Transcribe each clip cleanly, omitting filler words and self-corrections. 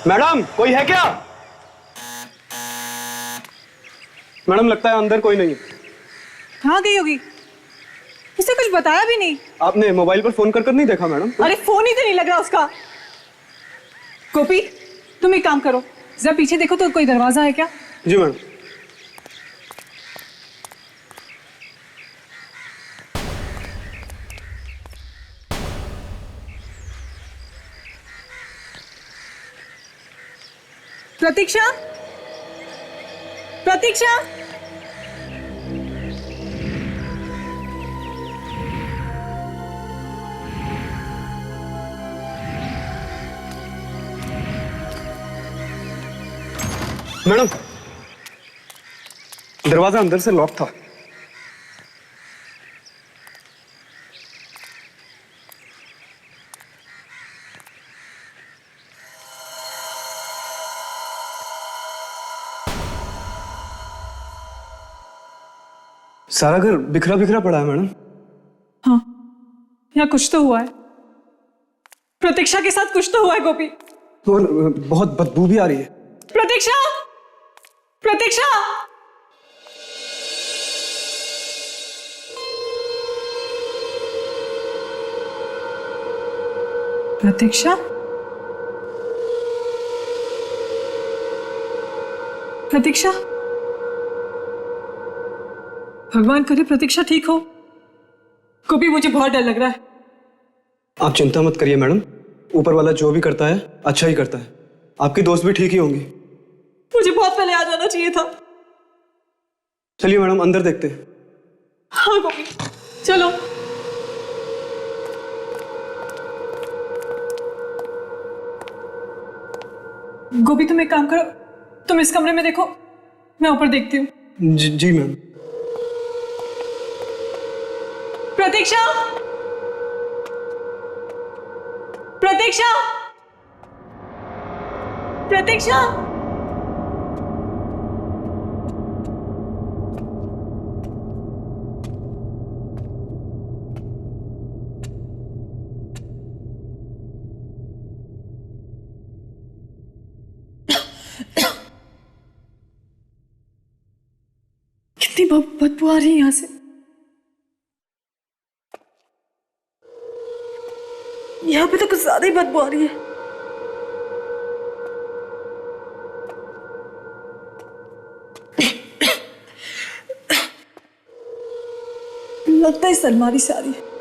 Madam कोई है क्या? मैडम लगता है अंदर कोई नहीं है। कहाँ गई होगी? किसी कुछ बताया भी नहीं। आपने मोबाइल पर फोन कर नहीं देखा मैडम? अरे फोन ही तो नहीं लग रहा उसका। गोपी तुम एक काम करो, जरा पीछे देखो तो कोई दरवाजा है क्या? जी मैडम। प्रतीक्षा, प्रतीक्षा, मैडम दरवाजा अंदर से लॉक था। सारा घर बिखरा बिखरा पड़ा है मैडम। हाँ यहाँ कुछ तो हुआ है। प्रतीक्षा के साथ कुछ तो हुआ है गोपी। और बहुत बदबू भी आ रही है। प्रतीक्षा, प्रतीक्षा, प्रतीक्षा, प्रतीक्षा, भगवान करे प्रतीक्षा ठीक हो। गोपी मुझे बहुत डर लग रहा है। आप चिंता मत करिए मैडम, ऊपर वाला जो भी करता है अच्छा ही करता है। आपकी दोस्त भी ठीक ही होंगी। मुझे बहुत पहले आ जाना चाहिए था। चलिए मैडम अंदर देखते हैं। हाँ गोपी चलो। गोपी तुम एक काम करो, तुम इस कमरे में देखो, मैं ऊपर देखती हूँ। जी मैम। प्रतीक्षा, प्रतीक्षा, प्रतीक्षा, कितनी बदबू आ रही है यहां से। यहाँ पे तो कुछ ज्यादा ही बदबू आ रही है। लगता है सलमारी से आ रही है।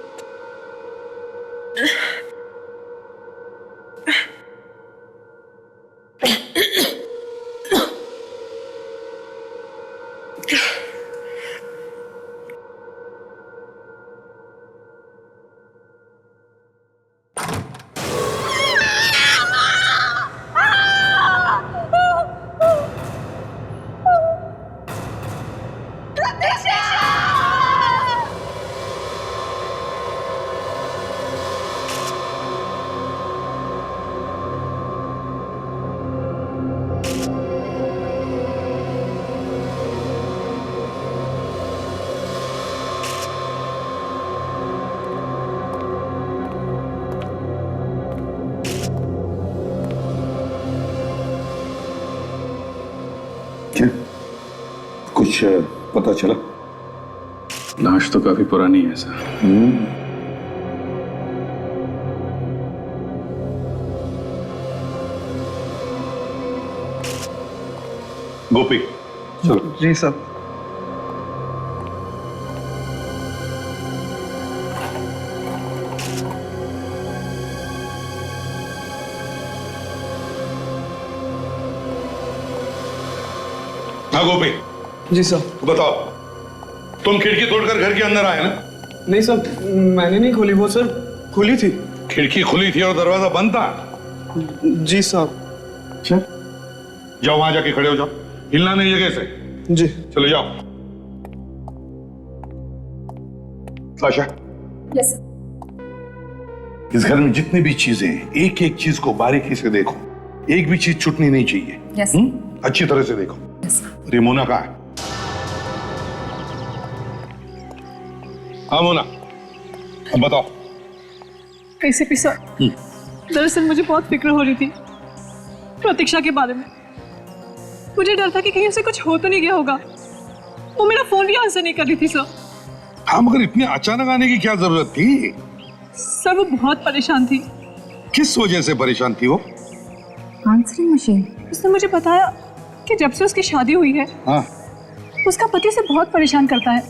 क्या कुछ पता चला? लाश तो काफी पुरानी है सर। गोपी चलो। जी साहब। हाँ गोपी जी साहब। बताओ, तुम खिड़की तोड़कर घर के अंदर आए ना? नहीं साहब, मैंने नहीं खोली, वो सर खुली थी। खिड़की खुली थी और दरवाजा बंद था? जी साहब। अच्छा जाओ, वहां जाके खड़े हो जाओ, हिलना नहीं जगह से। जी। चलो जाओ। साशा, यस इस घर में जितनी भी चीजें हैं, एक एक चीज को बारीकी से देखो, एक भी चीज छूटनी नहीं चाहिए। यस अच्छी तरह से देखो। यस। रिमोना कहाँ है? हाँ मोना, अब बताओ। कैसे पिसा? दरअसल मुझे बहुत फिक्र हो रही थी। प्रतीक्षा के बारे में। मुझे डर था कि कहीं उसे कुछ हो तो नहीं गया होगा। वो मेरा फोन भी आंसर नहीं कर रही थी सर। हाँ, मगर इतनी अचानक आने की क्या जरूरत थी? सर वो बहुत परेशान थी। किस वजह से परेशान थी वो? Answering machine. उसने मुझे बताया कि जब से उसकी शादी हुई है, हाँ, उसका पति उसे बहुत परेशान करता है,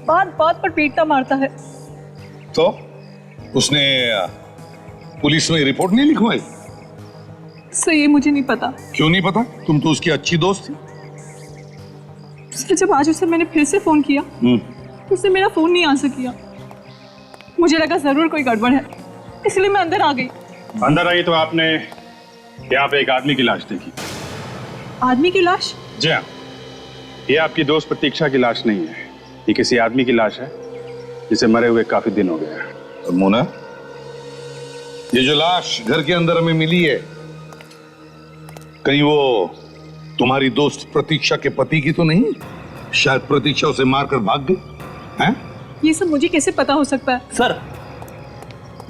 बात बात पर पीटता मारता है। तो उसने पुलिस में रिपोर्ट नहीं लिखवाई? सर ये मुझे नहीं पता। क्यों नहीं पता? तुम तो उसकी अच्छी दोस्त थी। सर जब आज उसे मैंने फिर से फोन किया तो उसने मेरा फोन नहीं आंसर किया। मुझे लगा जरूर कोई गड़बड़ है, इसलिए मैं अंदर आ गई। अंदर आई तो आपने यहाँ पे एक आदमी की लाश देखी। आदमी की लाश? जी हाँ, ये आपकी दोस्त प्रतीक्षा की लाश नहीं है, ये किसी आदमी की लाश है जिसे मरे हुए काफी दिन हो गए हैं। मोना, ये जो लाश घर के अंदर हमें मिली है, कहीं वो तुम्हारी दोस्त प्रतीक्षा के पति की तो नहीं? शायद प्रतीक्षा उसे मारकर भाग गई हैं? ये सब मुझे कैसे पता हो सकता है? सर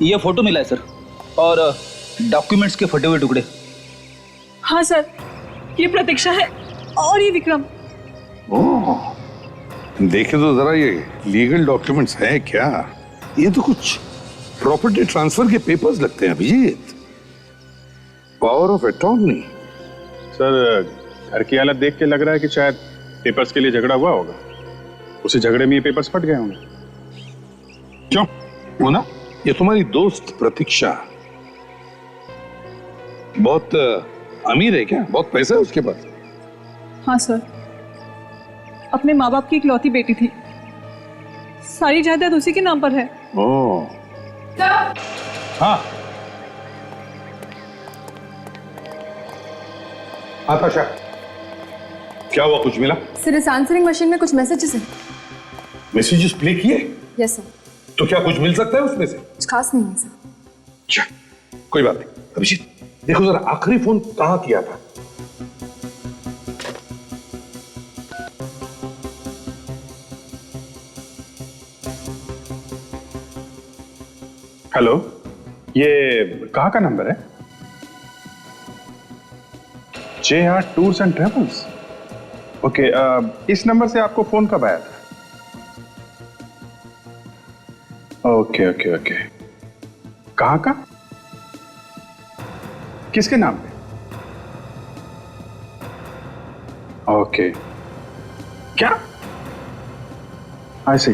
ये फोटो मिला है सर, और डॉक्यूमेंट्स के फटे हुए टुकड़े। हाँ सर, ये प्रतीक्षा है और ये विक्रम। ओह, देखे तो जरा ये लीगल डॉक्यूमेंट्स हैं क्या? ये तो कुछ प्रॉपर्टी ट्रांसफर के पेपर्स लगते हैं Abhijeet. Power of attorney. Sir घर की हालत देख के लग रहा है कि शायद पेपर्स के लिए झगड़ा हुआ होगा, उसी झगड़े में ये पेपर्स फट गए होंगे। क्यों? वो ना, ये तुम्हारी दोस्त प्रतीक्षा बहुत अमीर है क्या? बहुत पैसा है उसके पास? हाँ सर, अपने माँ बाप की इकलौती बेटी थी, सारी जायदाद उसी के नाम पर है। ओह, हाँ आकाशा, क्या हुआ? कुछ मिला? सर इस आंसरिंग मशीन में कुछ मैसेजेस हैं। मैसेजेस प्ले किए? Yes sir. तो क्या कुछ मिल सकता है उसमें से? कुछ खास नहीं है सर। अच्छा, कोई बात नहीं। अभिजीत देखो जरा, आखिरी फोन कहाँ किया था? हेलो, ये कहाँ का नंबर है? JR tours and travels. Okay, इस नंबर से आपको फोन कब आया था? ओके ओके ओके, कहाँ का? किसके नाम पे? ओके, क्या? आई सी।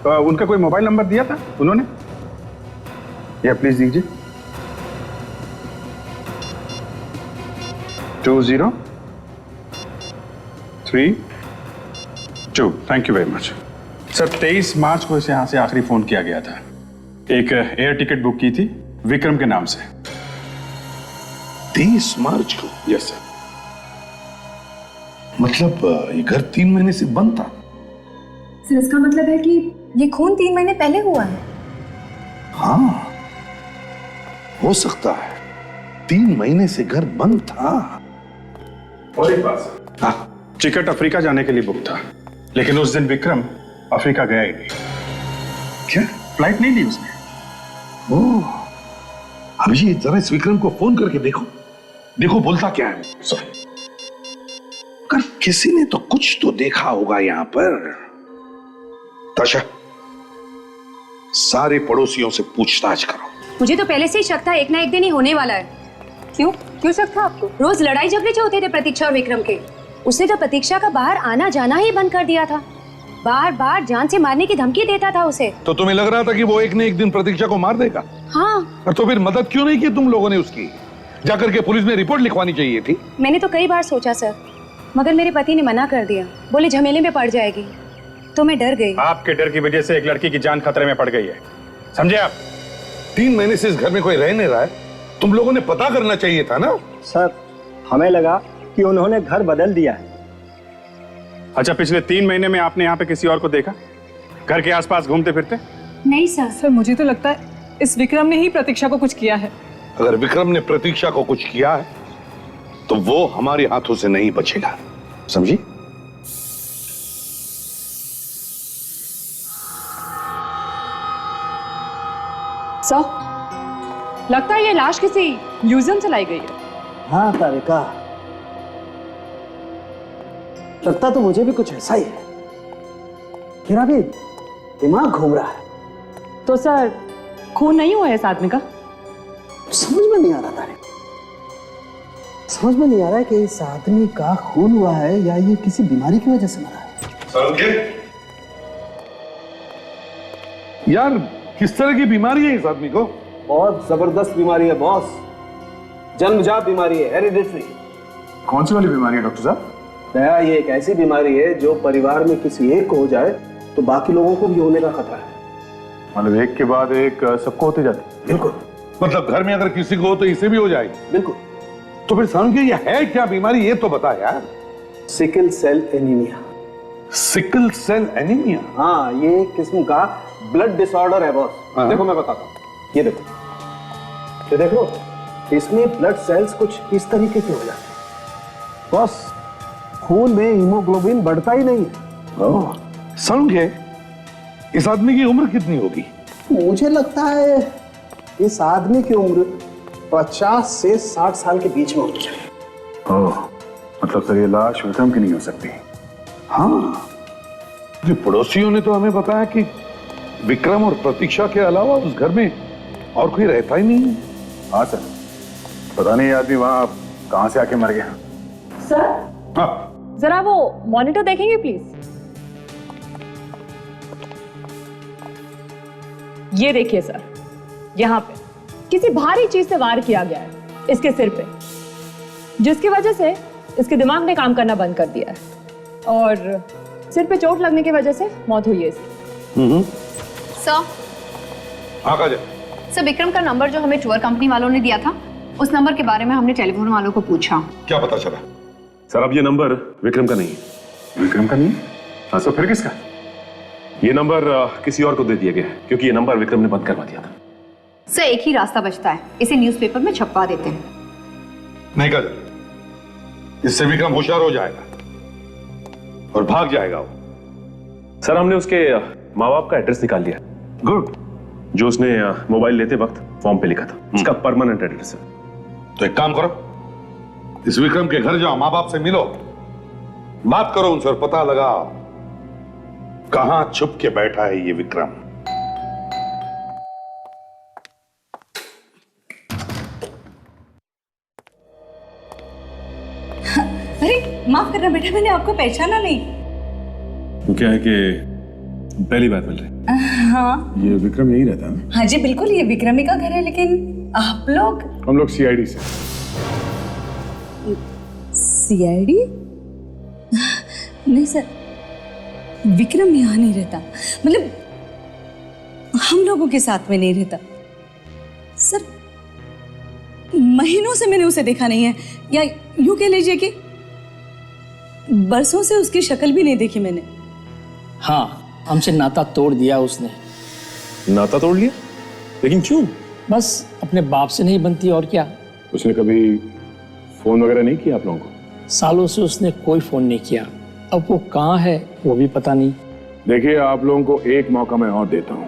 उनका कोई मोबाइल नंबर दिया था उन्होंने? या प्लीज दीजिए। 2032। Thank you very much sir. 23 मार्च को इसे यहाँ से आखिरी फोन किया गया था। एक एयर टिकट बुक की थी विक्रम के नाम से। 23 मार्च को? Yes sir. मतलब ये घर 3 महीने से बंद था? सर इसका मतलब है कि ये खून 3 महीने पहले हुआ है। हाँ, हो सकता है 3 महीने से घर बंद था। और एक बात सर, हाँ, टिकट अफ्रीका जाने के लिए बुक था, लेकिन उस दिन विक्रम अफ्रीका गया ही नहीं। क्या? फ्लाइट नहीं ली उसने। ओह, अभी जरा इस विक्रम को फोन करके देखो, देखो बोलता क्या है। कर किसी ने तो कुछ तो देखा होगा यहाँ पर। ताशा, सारे पड़ोसियों से पूछताछ करो। मुझे तो पहले से ही शक था एक ना एक दिन ही होने वाला है। क्यों क्यों शक था आपको? रोज लड़ाई झगड़े जो होते थे प्रतीक्षा और विक्रम के, उसने तो प्रतीक्षा का बाहर आना जाना ही बंद कर दिया था। बार बार जान से मारने की धमकी देता था उसे। तो तुम्हें लग रहा था कि वो एक न एक दिन प्रतीक्षा को मार देगा? हाँ। और तो फिर मदद क्यों नहीं की तुम लोगों ने उसकी? जाकर के पुलिस में रिपोर्ट लिखवानी चाहिए थी। मैंने तो कई बार सोचा सर, मगर मेरे पति ने मना कर दिया, बोले झमेले में पड़ जाएगी। तो मैं डर गई। आपके डर की वजह से एक लड़की की जान खतरे में पड़ गई है, समझे आप? 3 महीने से इस घर में कोई रह नहीं रहा है, तुम लोगों ने पता करना चाहिए था ना। सर हमें लगा कि उन्होंने घर बदल दिया है। अच्छा, पिछले 3 महीने में आपने यहाँ पे किसी और को देखा घर के आसपास घूमते फिरते? नहीं सर। सर मुझे तो लगता है इस विक्रम ने ही प्रतीक्षा को कुछ किया है। अगर विक्रम ने प्रतीक्षा को कुछ किया है तो वो हमारे हाथों से नहीं बचेगा, समझी? सर लगता है ये लाश किसी म्यूजियम से लाई गई है। हाँ तारिका, लगता तो मुझे भी कुछ ऐसा ही है। मेरा भी दिमाग घूम रहा है। तो सर खून नहीं हुआ है इस आदमी का? समझ में नहीं आ रहा तारिका, समझ में नहीं आ रहा है कि इस आदमी का खून हुआ है या ये किसी बीमारी की वजह से मरा है। यार किस तरह की बीमारी है इस आदमी को? बहुत जबरदस्त बीमारी है बॉस, जन्मजात बीमारी है, हेरिडिटरी। कौन सी वाली बीमारी है डॉक्टर साहब? दया, ये एक ऐसी बीमारी है जो परिवार में किसी एक को हो जाए तो बाकी लोगों को भी होने का खतरा है। मतलब एक के बाद एक सबको होते जाते? बिल्कुल। मतलब घर में अगर किसी को हो तो इसे भी हो जाएगी? बिल्कुल। तो फिर समझ ये है क्या बीमारी, ये तो बता यार। Sickle cell anaemia. Sickle cell anaemia? हाँ, ये एक किस्म का ब्लड डिसऑर्डर है बॉस। देखो मैं बताता हूँ, ये देखो, ये देखो, इसमें ब्लड सेल्स कुछ इस तरीके के हो जाते हैं बॉस। खून में हीमोग्लोबिन बढ़ता ही नहीं है। समझे? इस आदमी की उम्र कितनी होगी? मुझे लगता है इस आदमी की उम्र 50 से 60 साल के बीच में होनी चाहिए। ओह, मतलब सर ये लाश विक्रम की नहीं हो सकती? हाँ, जो पड़ोसियों ने तो हमें बताया कि विक्रम और प्रतीक्षा के अलावा उस घर में और कोई रहता ही नहीं है। हाँ सर, पता नहीं आदमी वहां कहां से आके मर गया। सर हाँ, जरा वो मॉनिटर देखेंगे प्लीज। ये देखिए सर, यहाँ पे किसी भारी चीज से वार किया गया है इसके सिर पे, जिसकी वजह से इसके दिमाग ने काम करना बंद कर दिया है और सिर पे चोट लगने की वजह से मौत हुई है इसकी। सर, हाँ काजल। सर विक्रम का नंबर जो हमें टूर कंपनी वालों ने दिया था, उस नंबर के बारे में हमने टेलीफोन वालों को पूछा। क्या पता चला? सर अब ये नंबर विक्रम का नहीं है। विक्रम का नहीं? हाँ सर, फिर किसका? ये नंबर किसी और को दे दिया गया है क्योंकि ये नंबर विक्रम ने बंद करवा दिया था। सर एक ही रास्ता बचता है, इसे न्यूज़पेपर में छपवा देते हैं। नहीं काजल, इससे विक्रम होशियार हो जाएगा और भाग जाएगा वो। सर हमने उसके माँ बाप का एड्रेस निकाल लिया। गुड। जो उसने मोबाइल लेते वक्त फॉर्म पे लिखा था, उसका परमानेंट एड्रेस है। तो एक काम करो, इस विक्रम के घर जाओ, माँ बाप से मिलो, बात करो उनसे और पता लगाओ कहां छुप के बैठा है ये विक्रम। अरे माफ करना बेटा, मैंने आपको पहचाना नहीं। वो क्या है कि पहली बार मिल रहे। हाँ ये विक्रम यही रहता है? हाँ जी बिल्कुल, ये विक्रमी का घर है, लेकिन आप लोग? हम लोग सीआईडी से। सीआईडी? नहीं सर, विक्रम यहाँ नहीं रहता, मतलब हम लोगों के साथ में नहीं रहता सर। महीनों से मैंने उसे देखा नहीं है, या यूं कह लीजिए कि बरसों से उसकी शक्ल भी नहीं देखी मैंने। हाँ, हमसे नाता तोड़ दिया उसने। नाता तोड़ लिया? लेकिन क्यों? बस अपने बाप से नहीं बनती और क्या। उसने कभी फोन वगैरह नहीं किया आप लोगों को? सालों से उसने कोई फोन नहीं किया, अब वो कहाँ है वो भी पता नहीं। देखिए, आप लोगों को एक मौका मैं और देता हूं।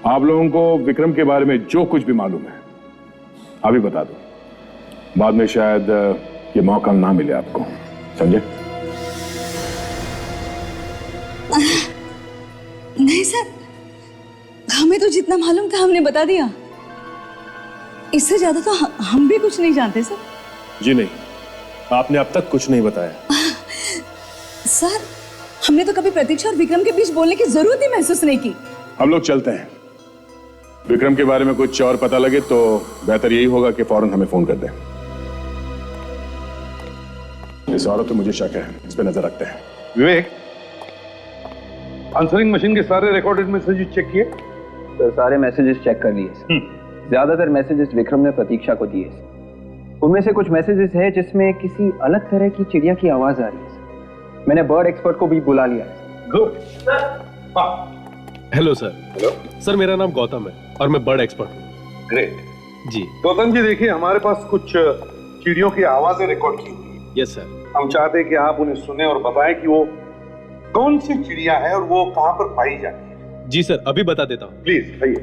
आप लोगों को विक्रम के बारे में जो कुछ भी मालूम है अभी बता दो, बाद में शायद ये मौका ना मिले आपको, समझे? नहीं सर, हमें तो जितना मालूम था हमने बता दिया, इससे ज्यादा तो हम भी कुछ नहीं जानते सर। जी नहीं, आपने अब तक कुछ नहीं बताया। सर हमने तो कभी प्रतीक्षा और विक्रम के बीच बोलने की जरूरत ही महसूस नहीं की। हम लोग चलते हैं। विक्रम के बारे में कुछ और पता लगे तो बेहतर यही होगा कि फौरन हमें फोन कर दें। इस औरत पे मुझे शक है, इस पे नजर रखते हैं। विवेक, आंसरिंग मशीन के सारे रिकॉर्डेड मैसेजेस चेक किए? सर सारे मैसेजेस चेक कर लिए सर। ज्यादातर मैसेजेस विक्रम ने प्रतीक्षा को दिए सर। उनमें से कुछ मैसेजेस है जिसमें किसी अलग तरह की चिड़िया की आवाज आ रही है सर। मैंने बर्ड एक्सपर्ट को भी बुला लिया है। Good. Hello sir. Hello sir, मेरा नाम गौतम है और मैं बर्ड एक्सपर्ट हूँ। ग्रेट जी। गौतम जी, देखिए हमारे पास कुछ चिड़ियों की आवाजें रिकॉर्ड की हुई है। Yes sir. हम चाहते हैं कि आप उन्हें सुने और बताएं कि वो कौन सी चिड़िया है और वो कहां पर पाई जाती है। जी सर, अभी बता देता हूँ। प्लीज आइए।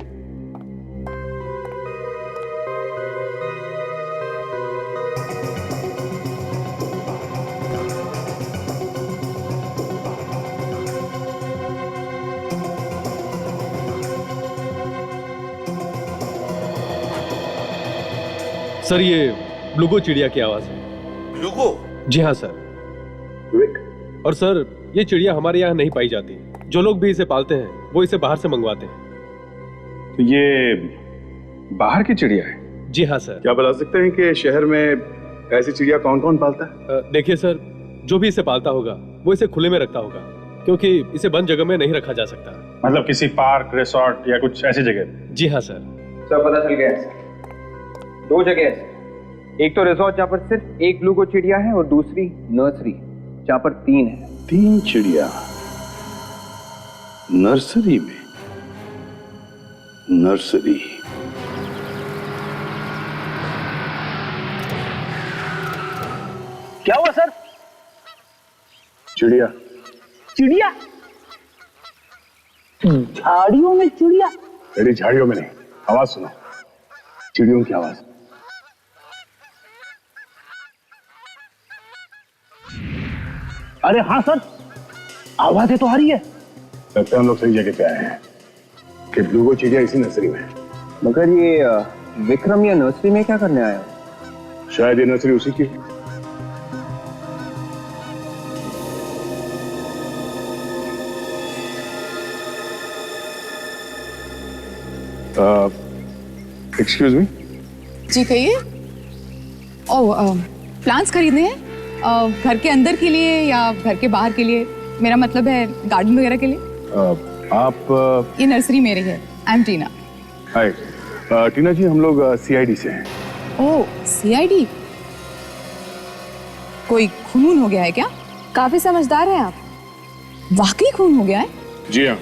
सर ये ब्लूगो चिड़िया की आवाज है। ब्लूगो? जी हाँ सर। और सर ये चिड़िया हमारे यहाँ नहीं पाई जाती। जो लोग भी इसे पालते हैं वो इसे बाहर से मंगवाते हैं। तो ये बाहर की चिड़िया है? जी हाँ सर। क्या बता सकते हैं कि शहर में ऐसी चिड़िया कौन कौन पालता है? देखिए सर, जो भी इसे पालता होगा वो इसे खुले में रखता होगा, क्योंकि इसे बंद जगह में नहीं रखा जा सकता। मतलब किसी पार्क, रिसोर्ट या कुछ ऐसी जगह? जी हाँ सर। सब पता चल गया है। 2 जगह है, एक तो रिसोर्ट जहाँ पर सिर्फ एक ब्लूगो चिड़िया है और दूसरी नर्सरी जहाँ पर 3 है। 3 चिड़िया नर्सरी में? नर्सरी क्या हुआ सर? चिड़िया? चिड़िया? झाड़ियों में चिड़िया? मेरी झाड़ियों में नहीं, आवाज सुनो, चिड़ियों की आवाज। अरे हाँ सर, आवाजें तो आ रही है। लगता है हम लोग सही जगह पे आए हैं कि ब्लूगो चिड़िया इसी नर्सरी में है। मगर ये विक्रम या नर्सरी में क्या करने आया? शायद ये नर्सरी उसी की है। Excuse me. जी कहिए। ओह, प्लांट्स खरीदने हैं? घर के अंदर के लिए या घर के बाहर के लिए? मेरा मतलब है गार्डन वगैरह के लिए। आप ये नर्सरी मेरी है। आई एम टीना। हाय टीना जी, हम लोग सीआईडी से हैं। ओह, सीआईडी? कोई खून हो गया है क्या? काफी समझदार हैं आप। वाकई खून हो गया है? जी हाँ।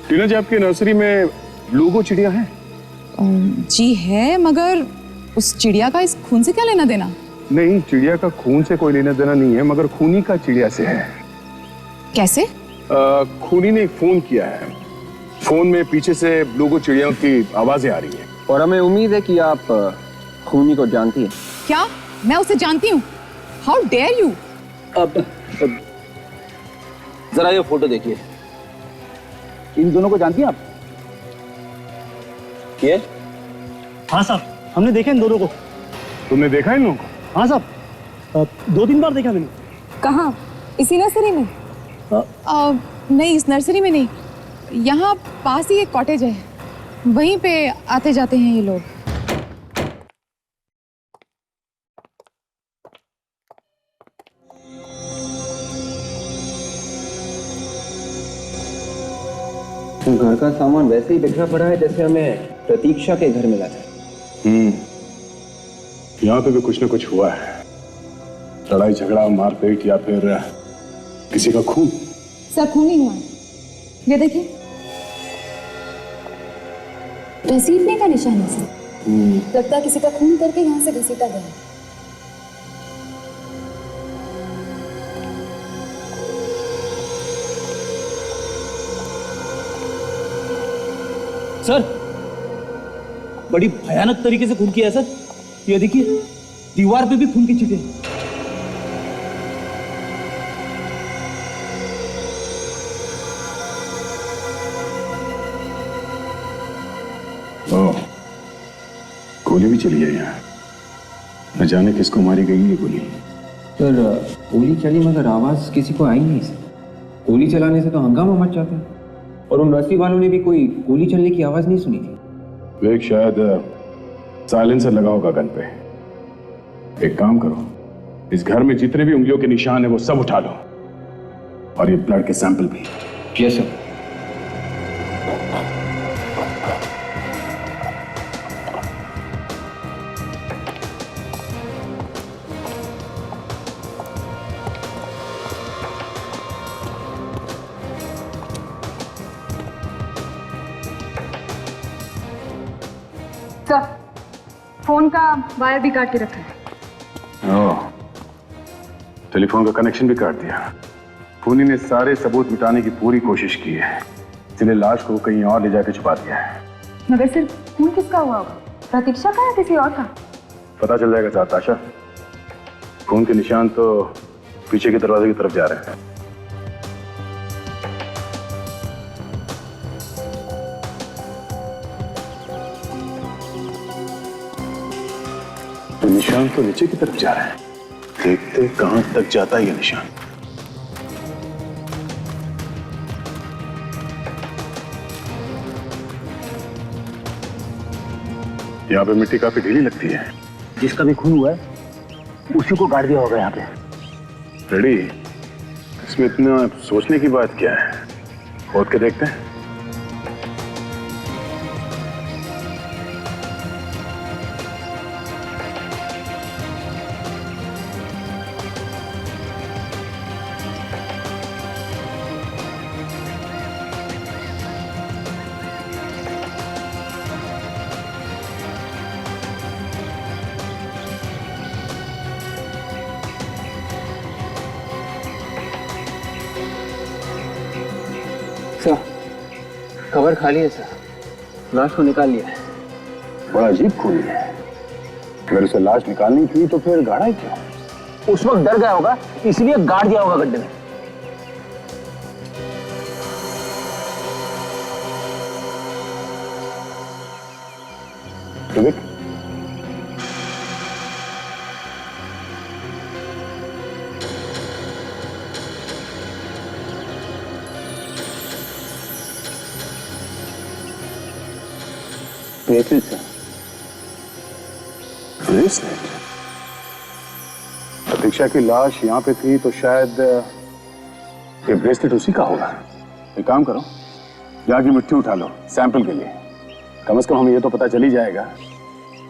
टीना जी, आपकी नर्सरी में ब्लूगो चिड़िया है? जी है, मगर उस चिड़िया का इस खून से क्या लेना देना? नहीं, चिड़िया का खून से कोई लेना देना नहीं है, मगर खूनी का चिड़िया से है। कैसे? खूनी ने एक फोन किया है। फोन में पीछे से ब्लूगो चिड़ियों की आवाजें आ रही हैं। और हमें उम्मीद है कि आप खूनी को जानती हैं। क्या मैं उसे जानती हूँ? How dare you! अब जरा ये फोटो देखिए। इन दोनों को जानती हैं आप? ये? हाँ साहब, हमने देखा इन दोनों को। तुमने देखा इन लोगों को? हाँ साहब, 2-3 बार देखा मैंने। कहाँ? इसी नर्सरी में? नहीं, इस नर्सरी में नहीं। यहाँ पास ही एक कॉटेज है, वहीं पे आते जाते हैं ये लोग। घर का सामान वैसे ही बिखरा पड़ा है जैसे हमें प्रतीक्षा के घर मिला था। यहाँ पे भी कुछ ना कुछ हुआ है। लड़ाई झगड़ा, मारपीट या फिर किसी का खून। सर, खून ही हुआ है। ये देखिए, घसीटने का निशान है सर। लगता है किसी का खून करके यहाँ से घसीटा गया है। सर, बड़ी भयानक तरीके से खून किया है सर। ये देखिए, दीवार पे भी खून की छींटे हैं। गोली भी चली है यहाँ। न जाने किसको मारी गई ये गोली। सर, गोली चली मगर आवाज किसी को आई नहीं सर। गोली चलाने से तो हंगामा मच जाता है। और उन नर्सरी वालों ने भी कोई गोली चलने की आवाज नहीं सुनी थी। वे शायद साइलेंसर लगा होगा गन पे। एक काम करो, इस घर में जितने भी उंगलियों के निशान है वो सब उठा लो, और ये ब्लड के सैंपल भी। Yes sir. सर, फोन का वायर भी काट के रखा है। ओह, टेलीफोन का कनेक्शन भी काट दिया। खूनी ने सारे सबूत मिटाने की पूरी कोशिश की है, इसलिए लाश को कहीं और ले जाकर छुपा दिया है। मगर सिर्फ खून किसका हुआ होगा? प्रतीक्षा का या किसी और का? पता चल जाएगा साथ आशा। खून के निशान तो पीछे के दरवाजे की तरफ जा रहे हैं। तो निशान तो नीचे की तरफ जा रहा है, देखते कहां तक जाता है ये निशान। यहाँ पे मिट्टी काफी ढीली लगती है। जिसका भी खून हुआ है उसी को गाड़ दिया होगा यहाँ पे। रेडी, इसमें इतना सोचने की बात क्या है, खोद के देखते हैं। सर, कवर खाली है सर, लाश को निकाल लिया है। बड़ा अजीब खून है। अगर उसे लाश निकालनी थी तो फिर गाड़ा ही क्यों? उस वक्त डर गया होगा, इसलिए गाड़ दिया होगा गड्ढे में। विवेक, ब्रेसलेट सर। ब्रेसलेट? प्रतीक्षा की लाश यहाँ पे थी तो शायद ये ब्रेसलेट उसी का होगा। एक काम करो, यहाँ की मिट्टी उठा लो सैंपल के लिए। कम से कम हमें ये तो पता चल ही जाएगा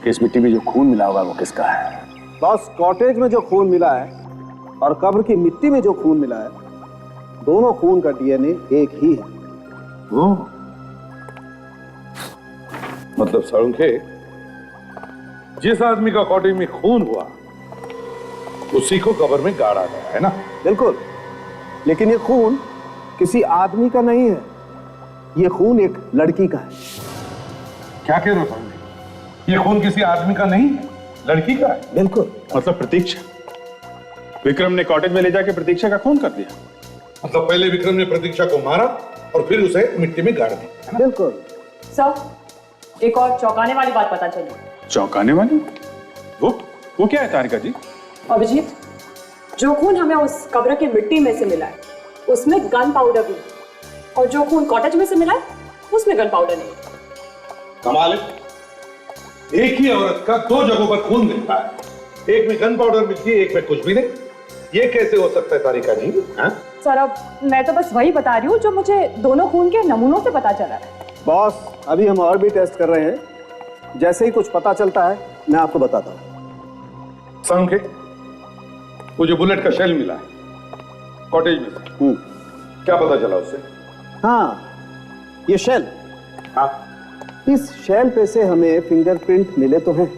कि इस मिट्टी में जो खून मिला होगा वो किसका है। बॉस, कॉटेज में जो खून मिला है और कब्र की मिट्टी में जो खून मिला है, दोनों खून का डीएनए एक ही है। मतलब साळुंखे, जिस आदमी का कॉटेज में खून हुआ उसी को कब्र में गाड़ा गया है ना? बिल्कुल, लेकिन ये खून किसी आदमी का नहीं है, ये खून एक लड़की का है। क्या कह रहे हो साळुंखे? ये खून किसी आदमी का नहीं है, लड़की का है? बिल्कुल। मतलब प्रतीक्षा, विक्रम ने कॉटेज में ले जाके प्रतीक्षा का खून कर दिया। मतलब पहले विक्रम ने प्रतीक्षा को मारा और फिर उसे मिट्टी में गाड़ दिया। बिल्कुल। सर, एक और चौंकाने वाली बात पता चली। चौंकाने वाली? वो क्या है तारिका जी? अभिजीत, जो खून हमें उस कब्र की मिट्टी में से मिला है उसमें गन पाउडर भी, और जो खून कॉटेज में से मिला है उसमें गन पाउडर नहीं। कमाल है, एक ही औरत का दो जगहों पर खून मिलता है, एक में गन पाउडर मिलती है, एक में कुछ भी नहीं। ये कैसे हो सकता है तारिका जी? सर, अब मैं तो बस वही बता रही हूँ जो मुझे दोनों खून के नमूनों से पता चला है। बॉस, अभी हम और भी टेस्ट कर रहे हैं, जैसे ही कुछ पता चलता है मैं आपको बताता हूँ। साळुंखे, वो जो बुलेट का शेल मिला है कॉटेज में से, क्या पता चला उससे? हाँ, ये शेल। हाँ, इस शेल पे से हमें फिंगरप्रिंट मिले तो हैं,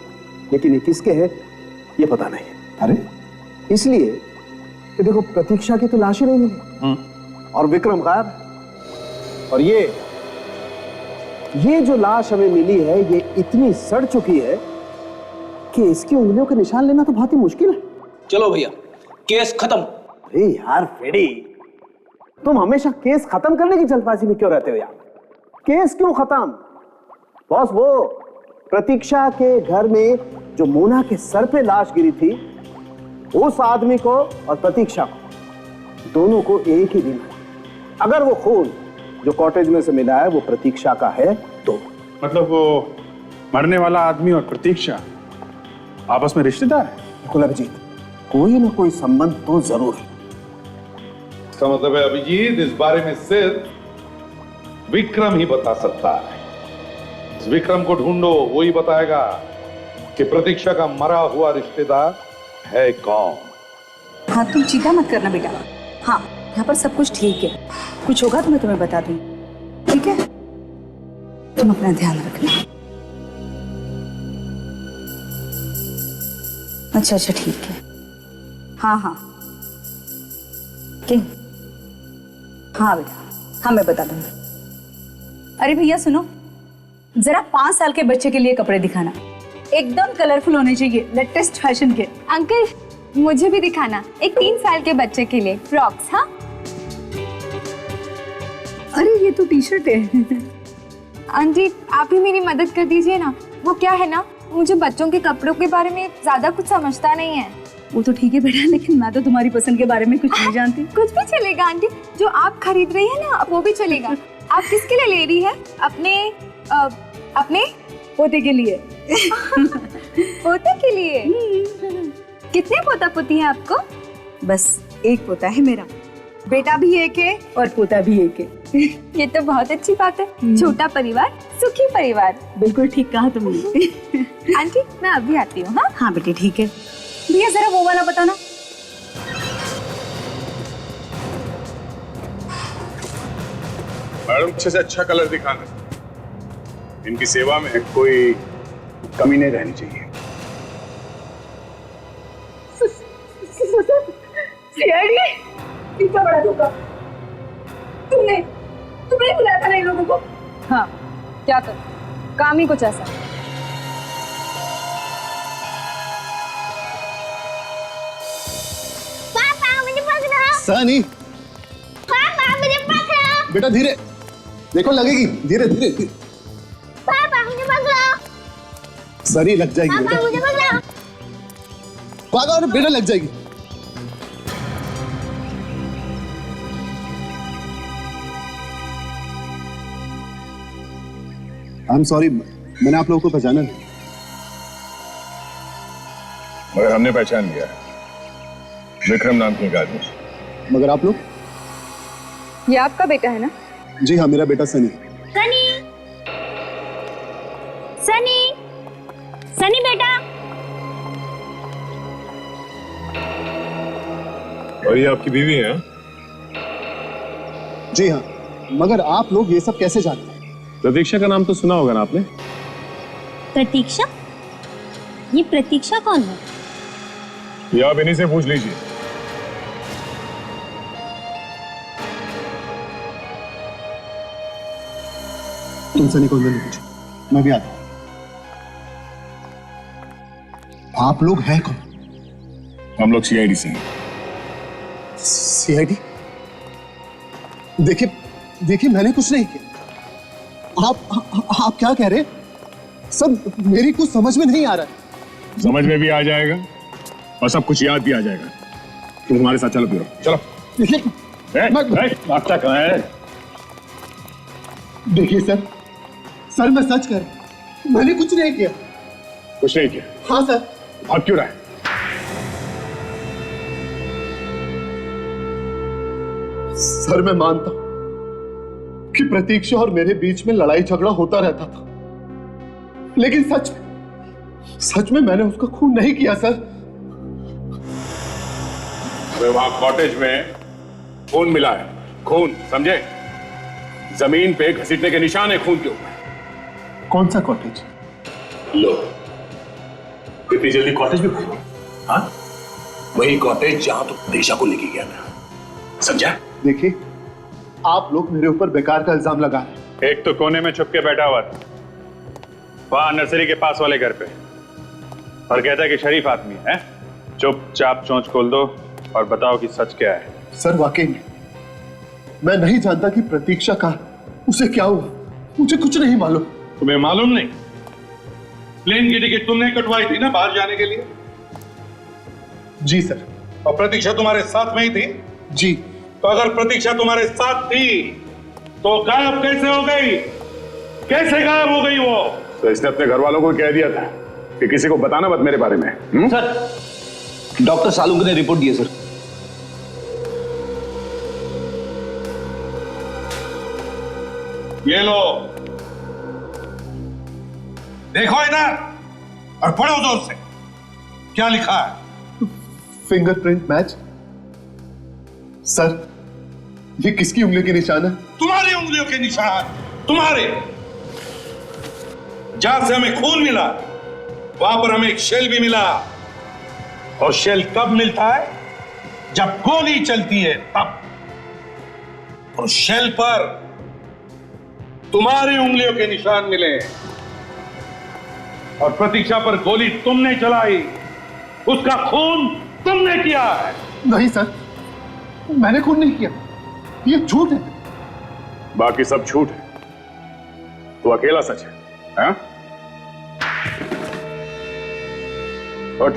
लेकिन ये किसके हैं ये पता नहीं। अरे, इसलिए कि देखो, प्रतीक्षा की तो लाश ही नहीं मिली और विक्रम गायब। और ये जो लाश हमें मिली है ये इतनी सड़ चुकी है कि इसकी उंगलियों के निशान लेना तो बहुत ही मुश्किल है। चलो भैया, केस खत्म। अरे यार फेडी, तुम हमेशा केस खत्म करने की जल्दबाजी में क्यों रहते हो यार? केस क्यों खत्म? बॉस, वो प्रतीक्षा के घर में जो मोना के सर पे लाश गिरी थी, उस आदमी को और प्रतीक्षा को, दोनों को एक ही दिन है। अगर वो खून जो कॉटेज में से मिला है वो प्रतीक्षा का है तो मतलब वो मरने वाला आदमी और प्रतीक्षा आपस में रिश्तेदार है? बिल्कुल अभिजीत, कोई ना कोई संबंध तो जरूर है। इसका मतलब है अभिजीत, इस बारे में सिर्फ विक्रम ही बता सकता है। इस विक्रम को ढूंढो, वो ही बताएगा कि प्रतीक्षा का मरा हुआ रिश्तेदार है कौन। हाँ, तुम चिंता मत करना बेटा। हाँ, यहाँ पर सब कुछ ठीक है, कुछ होगा तो मैं तुम्हें बता दूंगी, ठीक है? तुम अपना ध्यान रखना। अच्छा, ठीक है। हाँ, किंग, हाँ बेटा, हाँ मैं बता दूंगी। अरे भैया सुनो, जरा 5 साल के बच्चे के लिए कपड़े दिखाना, एकदम कलरफुल होने चाहिए, लेटेस्ट फैशन के। अंकल, मुझे भी दिखाना एक 3 साल के बच्चे के लिए फ्रॉक्स। हाँ, अरे ये तो टी शर्ट है। आंटी आप ही मेरी मदद कर दीजिए ना। वो क्या है ना, मुझे बच्चों के कपड़ों के बारे में ज्यादा कुछ समझता नहीं है। वो तो ठीक है बेटा, लेकिन मैं तो तुम्हारी पसंद के बारे में कुछ नहीं जानती। कुछ भी चलेगा आंटी, जो आप खरीद रही है ना वो भी चलेगा। आप किसके लिए ले रही है? अपने पोते के लिए। पोते के लिए? कितने पोता पोती हैं आपको? बस एक पोता है मेरा, बेटा भी एक है और पोता भी एक है। ये तो बहुत अच्छी बात है। छोटा परिवार सुखी परिवार। बिल्कुल ठीक कहा तुमने। आंटी मैं अभी आती हूँ। हाँ हाँ बेटे ठीक है। भैया जरा वो वाला बताना। मैडम अच्छे से अच्छा कलर दिखाना, इनकी सेवा में कोई कमी नहीं रहनी चाहिए। इतना बड़ा धोखा तुमने बुलाया था ना इन लोगों को। हाँ क्या कर, काम ही कुछ ऐसा। पापा मुझे पकड़ो। सनी पापा मुझे पकड़ो। बेटा धीरे, देखो लगेगी, धीरे धीरे धीरे। पापा मुझे पकड़ो। सनी लग जाएगी पापा बेटा। मुझे पकड़ो। भागो और बेटा लग जाएगी। आई एम सॉरी, मैंने आप लोगों को पहचाना नहीं। मगर हमने पहचान लिया है, विक्रम नाम के एक आदमी। मगर आप लोग? ये आपका बेटा है ना? जी हाँ, मेरा बेटा सनी। सनी सनी सनी बेटा। और ये आपकी बीवी है? जी हाँ, मगर आप लोग ये सब कैसे जानते हैं? प्रतीक्षा का नाम तो सुना होगा ना आपने? प्रतीक्षा? ये प्रतीक्षा कौन है? ये आप इन्हीं से पूछ लीजिए। तुम सनी को अंदर पूछो, मैं भी आता हूं। आप लोग हैं कौन? हम लोग सीआईडी से हैं। सीआईडी? देखिए मैंने कुछ नहीं किया। आप क्या कह रहे हैं? सब मेरी कुछ समझ में नहीं आ रहा है। समझ में भी आ जाएगा और सब कुछ याद भी आ जाएगा। तुम हमारे साथ चलो ब्यूरो, चलो। आपका कहाँ है? देखिए सर मैं सच कह रहा हूं, मैंने कुछ नहीं किया। कुछ नहीं किया? हाँ सर। भाग क्यों रहा है? सर मैं मानता हूं कि प्रतीक्षा और मेरे बीच में लड़ाई झगड़ा होता रहता था, लेकिन सच में मैंने उसका खून नहीं किया सर। अरे वहां कॉटेज में खून मिला है, खून, समझे? जमीन पे घसीटने के निशान है खून के ऊपर। कौन सा कॉटेज? लो, इतनी जल्दी कॉटेज में घूमो? हाँ, वही कॉटेज जहां तुम प्रतीक्षा को लेके गया था, समझा? देखिए आप लोग मेरे ऊपर बेकार का इल्जाम लगा रहे हैं। एक तो कोने में छुप के बैठा हुआ था वहां नर्सरी के पास वाले घर पे, और कहता है कि शरीफ आदमी है। चुपचाप चोंच खोल दो और बताओ कि सच क्या है। सर वाकई में मैं नहीं जानता कि प्रतीक्षा का उसे क्या हुआ, मुझे कुछ नहीं मालूम। तुम्हें मालूम नहीं? प्लेन की टिकट तुमने कटवाई थी ना बाहर जाने के लिए? जी सर। और प्रतीक्षा तुम्हारे साथ में ही थी? जी। तो अगर प्रतीक्षा तुम्हारे साथ थी तो गायब कैसे हो गई? कैसे गायब हो गई वो? तो इसने अपने घर वालों को कह दिया था कि किसी को बताना मत मेरे बारे में। सर डॉक्टर सालुंके ने रिपोर्ट दी है सर। ये लो, देखो इधर और पढ़ो जोर से। क्या लिखा है? Fingerprint match. सर ये किसकी उंगली के निशान है? तुम्हारी उंगलियों के निशान, तुम्हारे। जहां से हमें खून मिला वहां पर हमें एक शेल भी मिला, और शेल कब मिलता है? जब गोली चलती है तब। और शेल पर तुम्हारी उंगलियों के निशान मिले, और प्रतीक्षा पर गोली तुमने चलाई, उसका खून तुमने किया है। नहीं सर, मैंने खून नहीं किया, ये झूठ है। बाकी सब झूठ है। तो अकेला सच है, हाँ? उठ।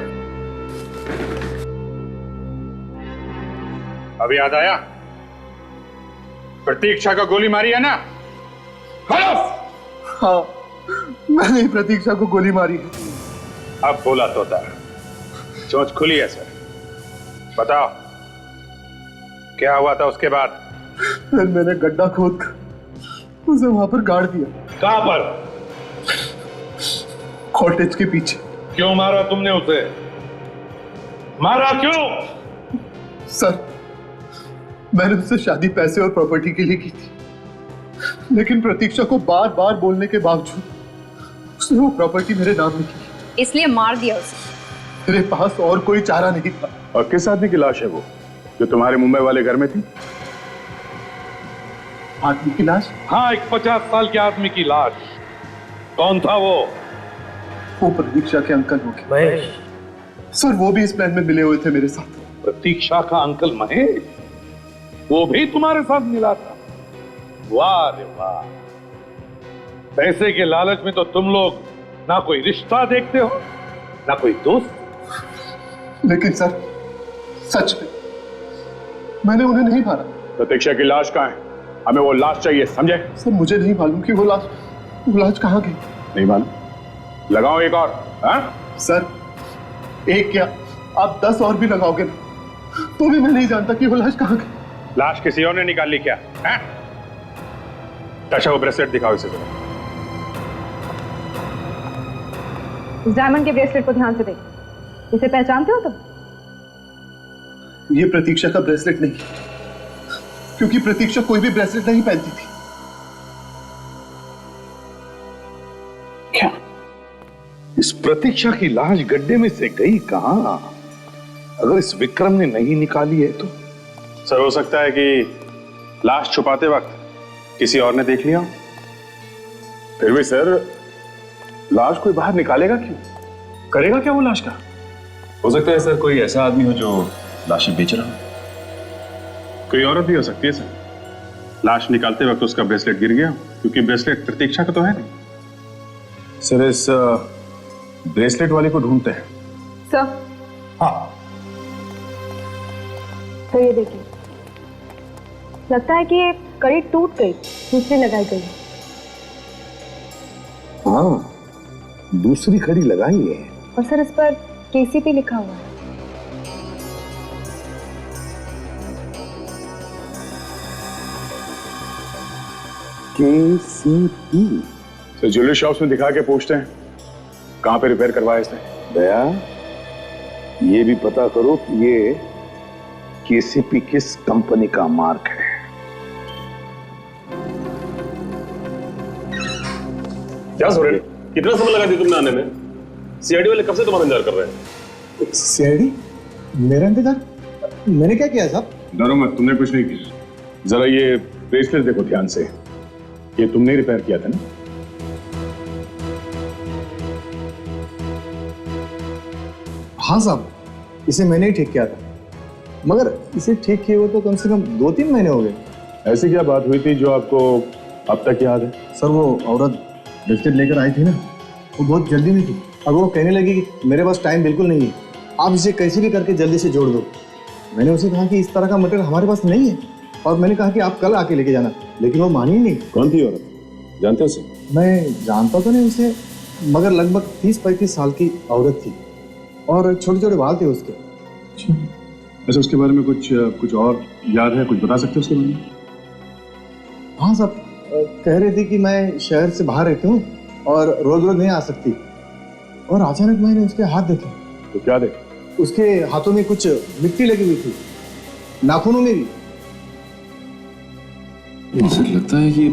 अभी याद आया? प्रतीक्षा को गोली मारी है ना? हाँ, मैंने ही प्रतीक्षा को गोली मारी है। अब बोला तोता, चोंच खुली है सर। बताओ क्या हुआ था उसके बाद? फिर मैंने गड्ढा खोद कर उसे वहां पर गाड़ दिया। कहां पर? कॉटेज के पीछे। क्यों मारा तुमने उसे? मारा क्यों? सर, मैंने उससे शादी पैसे और प्रॉपर्टी के लिए की थी, लेकिन प्रतीक्षा को बार बार बोलने के बावजूद उसने वो प्रॉपर्टी मेरे नाम नहीं की, इसलिए मार दिया उसे। मेरे पास और कोई चारा नहीं था। और किस आदमी की लाश है वो जो तुम्हारे मुंबई वाले घर में थी? आदमी की लाश? हाँ, एक 50 साल के आदमी की लाश। कौन था वो? वो प्रतीक्षा के अंकल होंगे। महेश। सर, वो भी इस प्लान में मिले हुए थे मेरे साथ। प्रतीक्षा का अंकल महेश, वो भी तुम्हारे साथ मिला था? वाह रे वाह। पैसे के लालच में तो तुम लोग ना कोई रिश्ता देखते हो ना कोई दोस्त। लेकिन सर, सच में मैंने उन्हें नहीं मारा। प्रतीक्षा की लाश कहाँ है? हमें वो लाश चाहिए, समझे? सर, मुझे नहीं मालूम कि वो लाश कहाँ गई। नहीं मालूम? लगाओ एक और। हाँ? सर, एक क्या आप 10 और भी लगाओगे ना, तो भी मैं नहीं जानता कि वो लाश कहाँ गई। लाश किसी और ने निकाल ली क्या? हाँ? ताशा, वो ब्रेसलेट दिखाओ इसे जरा। इस डायमंड के ब्रेसलेट को ध्यान से देख। इसे पहचानते हो तुम? ये प्रतीक्षा का ब्रेसलेट नहीं, क्योंकि प्रतीक्षा कोई भी ब्रेसलेट नहीं पहनती थी। क्या इस प्रतीक्षा की लाश गड्ढे में से गई कहां? अगर इस विक्रम ने नहीं निकाली है तो? सर, हो सकता है कि लाश छुपाते वक्त किसी और ने देख लिया। फिर भी सर, लाश कोई बाहर निकालेगा क्यों? करेगा क्या वो लाश का? हो सकता है सर कोई ऐसा आदमी हो जो लाशें बेच रहा हो। कोई औरत भी हो सकती है सर। लाश निकालते वक्त उसका ब्रेसलेट गिर गया, क्योंकि ब्रेसलेट प्रतीक्षा का तो है नहीं। सर, इस ब्रेसलेट वाले को ढूंढते हैं। सर। हाँ। तो ये देखिए, लगता है कि ये कड़ी टूट गई, दूसरी लगाई गई। हाँ, दूसरी कड़ी लगाई है। और सर, इस पर केसीपी लिखा हुआ है। केसीपी? तो ज्वेलरी शॉप्स में दिखा के पूछते हैं कहां पे रिपेयर करवाया इसने। दया, ये भी पता करो कि ये केसीपी किस कंपनी का मार्क है। क्या सोरेन, कितना समय लगा दिया तुमने आने में? सीआईडी वाले कब से तुम्हारा इंतजार कर रहे हैं? सीआईडी? मेरा इंतजार? मैंने क्या किया साहब? डरो मत, तुमने कुछ नहीं किया। जरा ये ब्रेसलेट देखो ध्यान से, ये तुमने रिपेयर किया था ना? हाँ साहब, इसे मैंने ही ठीक किया था, मगर इसे ठीक किए हुए तो कम से कम 2-3 महीने हो गए। ऐसी क्या बात हुई थी जो आपको अब तक याद है? सर, वो औरत ब्रेसलेट लेकर आई थी ना, वो बहुत जल्दी में थी। अब वो कहने लगी कि मेरे पास टाइम बिल्कुल नहीं है, आप इसे कैसे भी करके जल्दी से जोड़ दो। मैंने उसे कहा कि इस तरह का मटेरियल हमारे पास नहीं है, और मैंने कहा कि आप कल आके लेके जाना, लेकिन वो मानी ही नहीं। कौन थी औरत, जानते हो उसे? मैं जानता तो नहीं उसे, मगर लगभग 30-35 साल की औरत थी, और छोटे छोटे बाल थे उसके। अच्छा, उसके बारे में कुछ और याद है? कुछ बता सकते हो उसके बारे में? हाँ साहब, कह रही थी कि मैं शहर से बाहर रहती हूँ और रोज रोज नहीं आ सकती, और अचानक मैंने उसके हाथ देखे। तो क्या देखे? उसके हाथों में कुछ मिट्टी लगी हुई थी, नाखूनों में भी। मुझे लगता है कि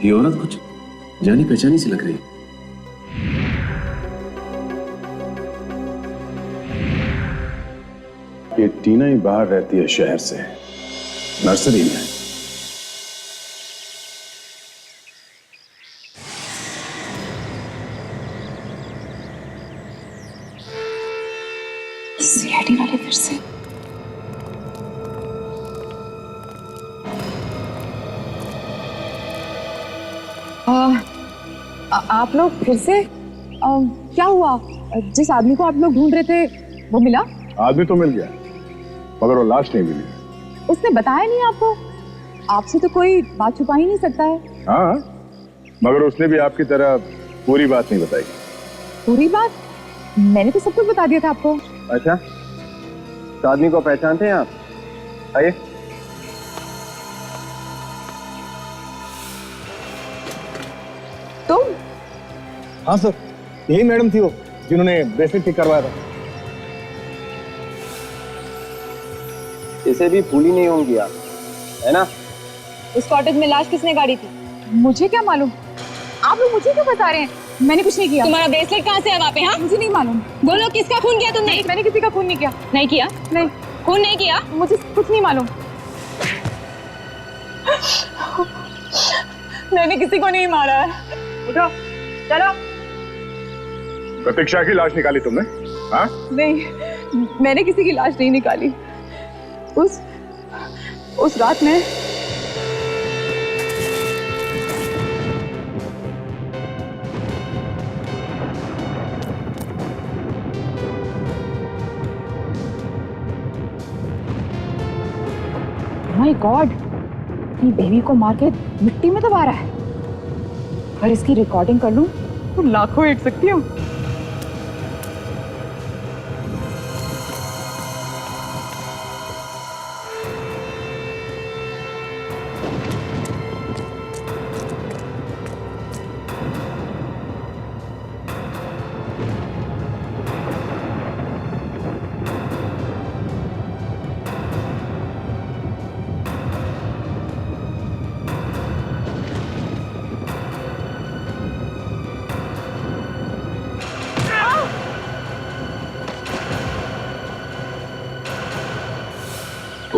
ये औरत कुछ जानी पहचानी सी लग रही है। ये टीना ही बाहर रहती है शहर से, नर्सरी में। सीआईडी वाले फिर से। आप लोग फिर से क्या हुआ? जिस आदमी को आप लोग ढूंढ रहे थे वो मिला? आदमी तो मिल गया, मगर वो लाश नहीं मिली। उसने बताया नहीं आपको? आपसे तो कोई बात छुपा ही नहीं सकता है। हाँ, मगर उसने भी आपकी तरह पूरी बात नहीं बताई। पूरी बात? मैंने तो सब कुछ बता दिया था आपको। अच्छा, तो आदमी को पहचानते हैं आप? आइए। तुम? हाँ सर, यही मैडम थी वो जिन्होंने ब्रेसलेट ठीक करवाया था। इसे भी भूली नहीं होंगी आप, है ना? उस कॉटेज में लाश किसने गाड़ी थी? मुझे क्या मालूम? आप लोग मुझे क्यों बता रहे हैं? मैंने कुछ नहीं किया। तुम्हारा ब्रेसलेट कहाँ से है वहाँ पे? हाँ, मुझे नहीं मालूम। बोलो किसका खून किया तुमने? मैंने किसी का खून नहीं किया। नहीं किया? नहीं, खून नहीं किया? मुझे कुछ नहीं मालूम। मैंने किसी को नहीं मारा है। उठो, चलो। प्रतीक्षा की लाश निकाली तुमने? हाँ? नहीं, मैंने किसी की लाश नहीं निकाली। उस रात में माय गॉड, अपनी बेबी को मार के मिट्टी में दबा रहा है। अगर इसकी रिकॉर्डिंग कर लूं तो लाखों हिट सकती हूँ।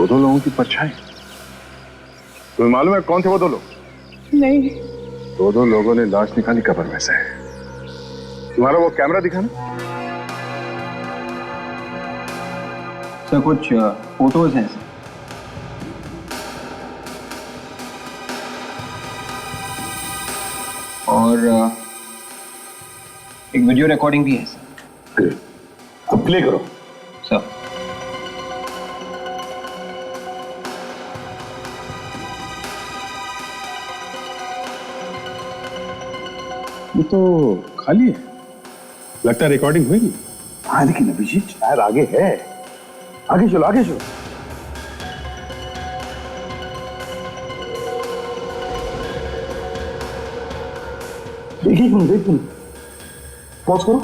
दो लोगों की परछाई। तुम्हें मालूम है कौन थे वो दो लोग? नहीं। दो लोगों ने लाश निकाली कब्र में से। तुम्हारा वो कैमरा दिखाना। सर कुछ फोटोज हैं सर। और एक वीडियो रिकॉर्डिंग भी है सर। अब प्ले करो सर। ये तो खाली है, लगता है रिकॉर्डिंग हुई नहीं। हाँ लेकिन अभिजीत शायद आगे है। आगे चलो, आगे चलो। देखिए, पॉज करो,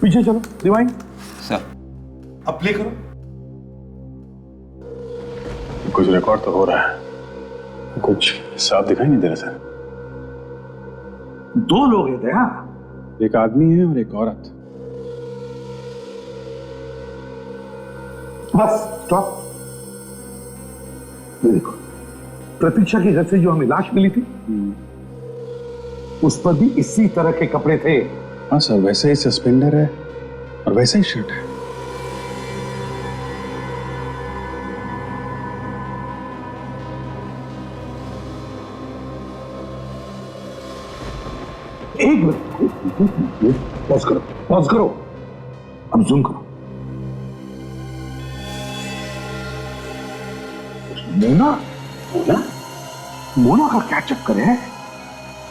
पीछे चलो, रिवाइंड। सर अब प्ले करो। कुछ रिकॉर्ड तो हो रहा है, कुछ साफ दिखाई नहीं दे रहा सर। दो लोग हैं हाँ? एक आदमी है और एक औरत। Bus stop. ये देखो, प्रतीक्षा के घर से जो हमें लाश मिली थी उस पर भी इसी तरह के कपड़े थे। हाँ सर, वैसे ही सस्पेंडर है और वैसा ही शर्ट है। एक मिनट, पॉज करो, पॉज करो, अब जूम करो। मोना, मोना, मोना का क्या चक्कर है?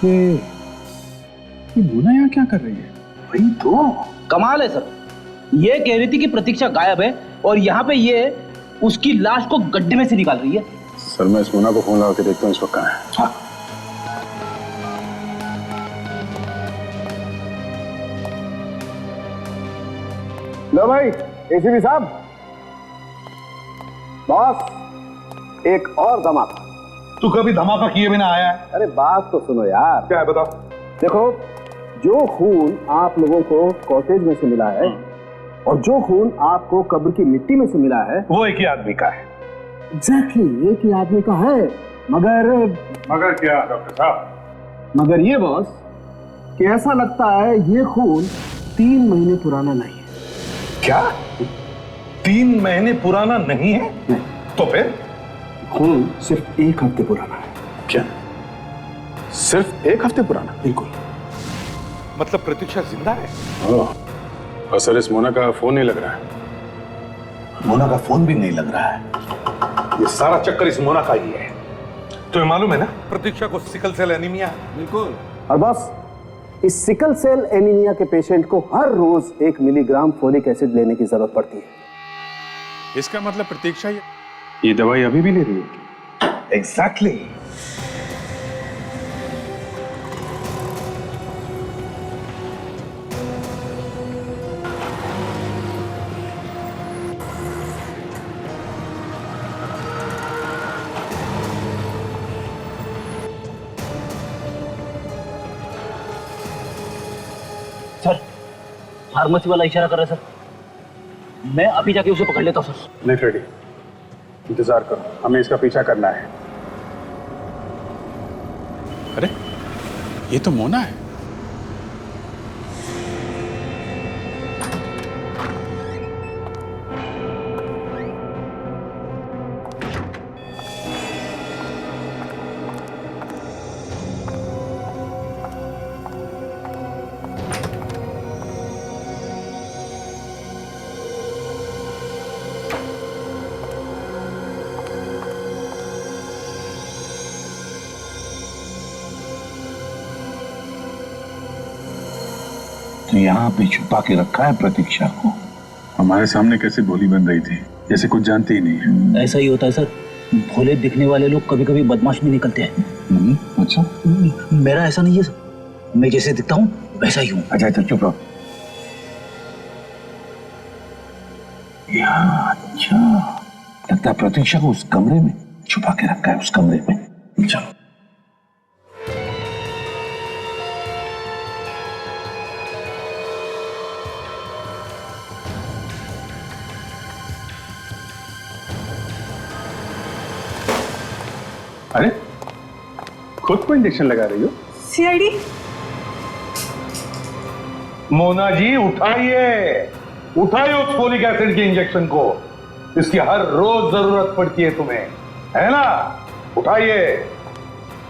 ये मोना यहाँ क्या कर रही है? वही तो कमाल है सर। ये कह रही थी कि प्रतीक्षा गायब है और यहाँ पे ये उसकी लाश को गड्ढे में से निकाल रही है। सर मैं इस मोना को फोन लगा के देखता हूँ इस वक्त कहाँ है। हाँ। लो भाई एसीपी साहब, बॉस एक और धमाका। तू कभी धमाका किए बिना आया है? अरे बात तो सुनो यार। क्या है बताओ। देखो, जो खून आप लोगों को कॉटेज में से मिला है और जो खून आपको कब्र की मिट्टी में से मिला है वो एक ही आदमी का है। एग्जैक्टली एक ही आदमी का है। मगर क्या डॉक्टर साहब? मगर ये बॉस कि ऐसा लगता है ये खून 3 महीने पुराना नहीं है। क्या 3 महीने पुराना नहीं है? नहीं। तो फिर खून सिर्फ 1 हफ्ते पुराना है। क्या सिर्फ 1 हफ्ते पुराना? बिल्कुल। मतलब प्रतीक्षा जिंदा है? और सर इस मोना का फोन नहीं लग रहा है। मोना का फोन भी नहीं लग रहा है। ये सारा चक्कर इस मोना का ही है। तुम्हें मालूम है ना प्रतीक्षा को सिकल सेल एनीमिया है। बिल्कुल। और बस इस सिकल सेल एनीमिया के पेशेंट को हर रोज 1 मिलीग्राम फोलिक एसिड लेने की जरूरत पड़ती है। इसका मतलब प्रतीक्षा ये दवाई अभी भी ले रही है? एग्जैक्टली। सर फार्मेसी वाला इशारा कर रहा है सर, मैं अभी जाके उसे पकड़ लेता हूँ सर। नहीं फ्रेडी, इंतजार करो, हमें इसका पीछा करना है। अरे ये तो मोना है। तो यहाँ पे छुपा के रखा है प्रतीक्षा को। हमारे सामने कैसे भोली बन रही थी, जैसे कुछ जानती ही नहीं है। ऐसा ही होता है सर, भोले दिखने वाले लोग कभी कभी बदमाश भी निकलते हैं। अच्छा, मेरा ऐसा नहीं है सर, मैं जैसे दिखता हूँ वैसा ही हूँ। अच्छा चुप रहो। अच्छा, लगता है प्रतीक्षा को उस कमरे में छुपा के रखा है, उस कमरे में। चलो अरे खुद को इंजेक्शन लगा रही हो? सीआईडी। मोना जी उठाइए, उठाइए उस फोलिक एसिड के इंजेक्शन को। इसकी हर रोज जरूरत पड़ती है तुम्हें, है ना? उठाइए।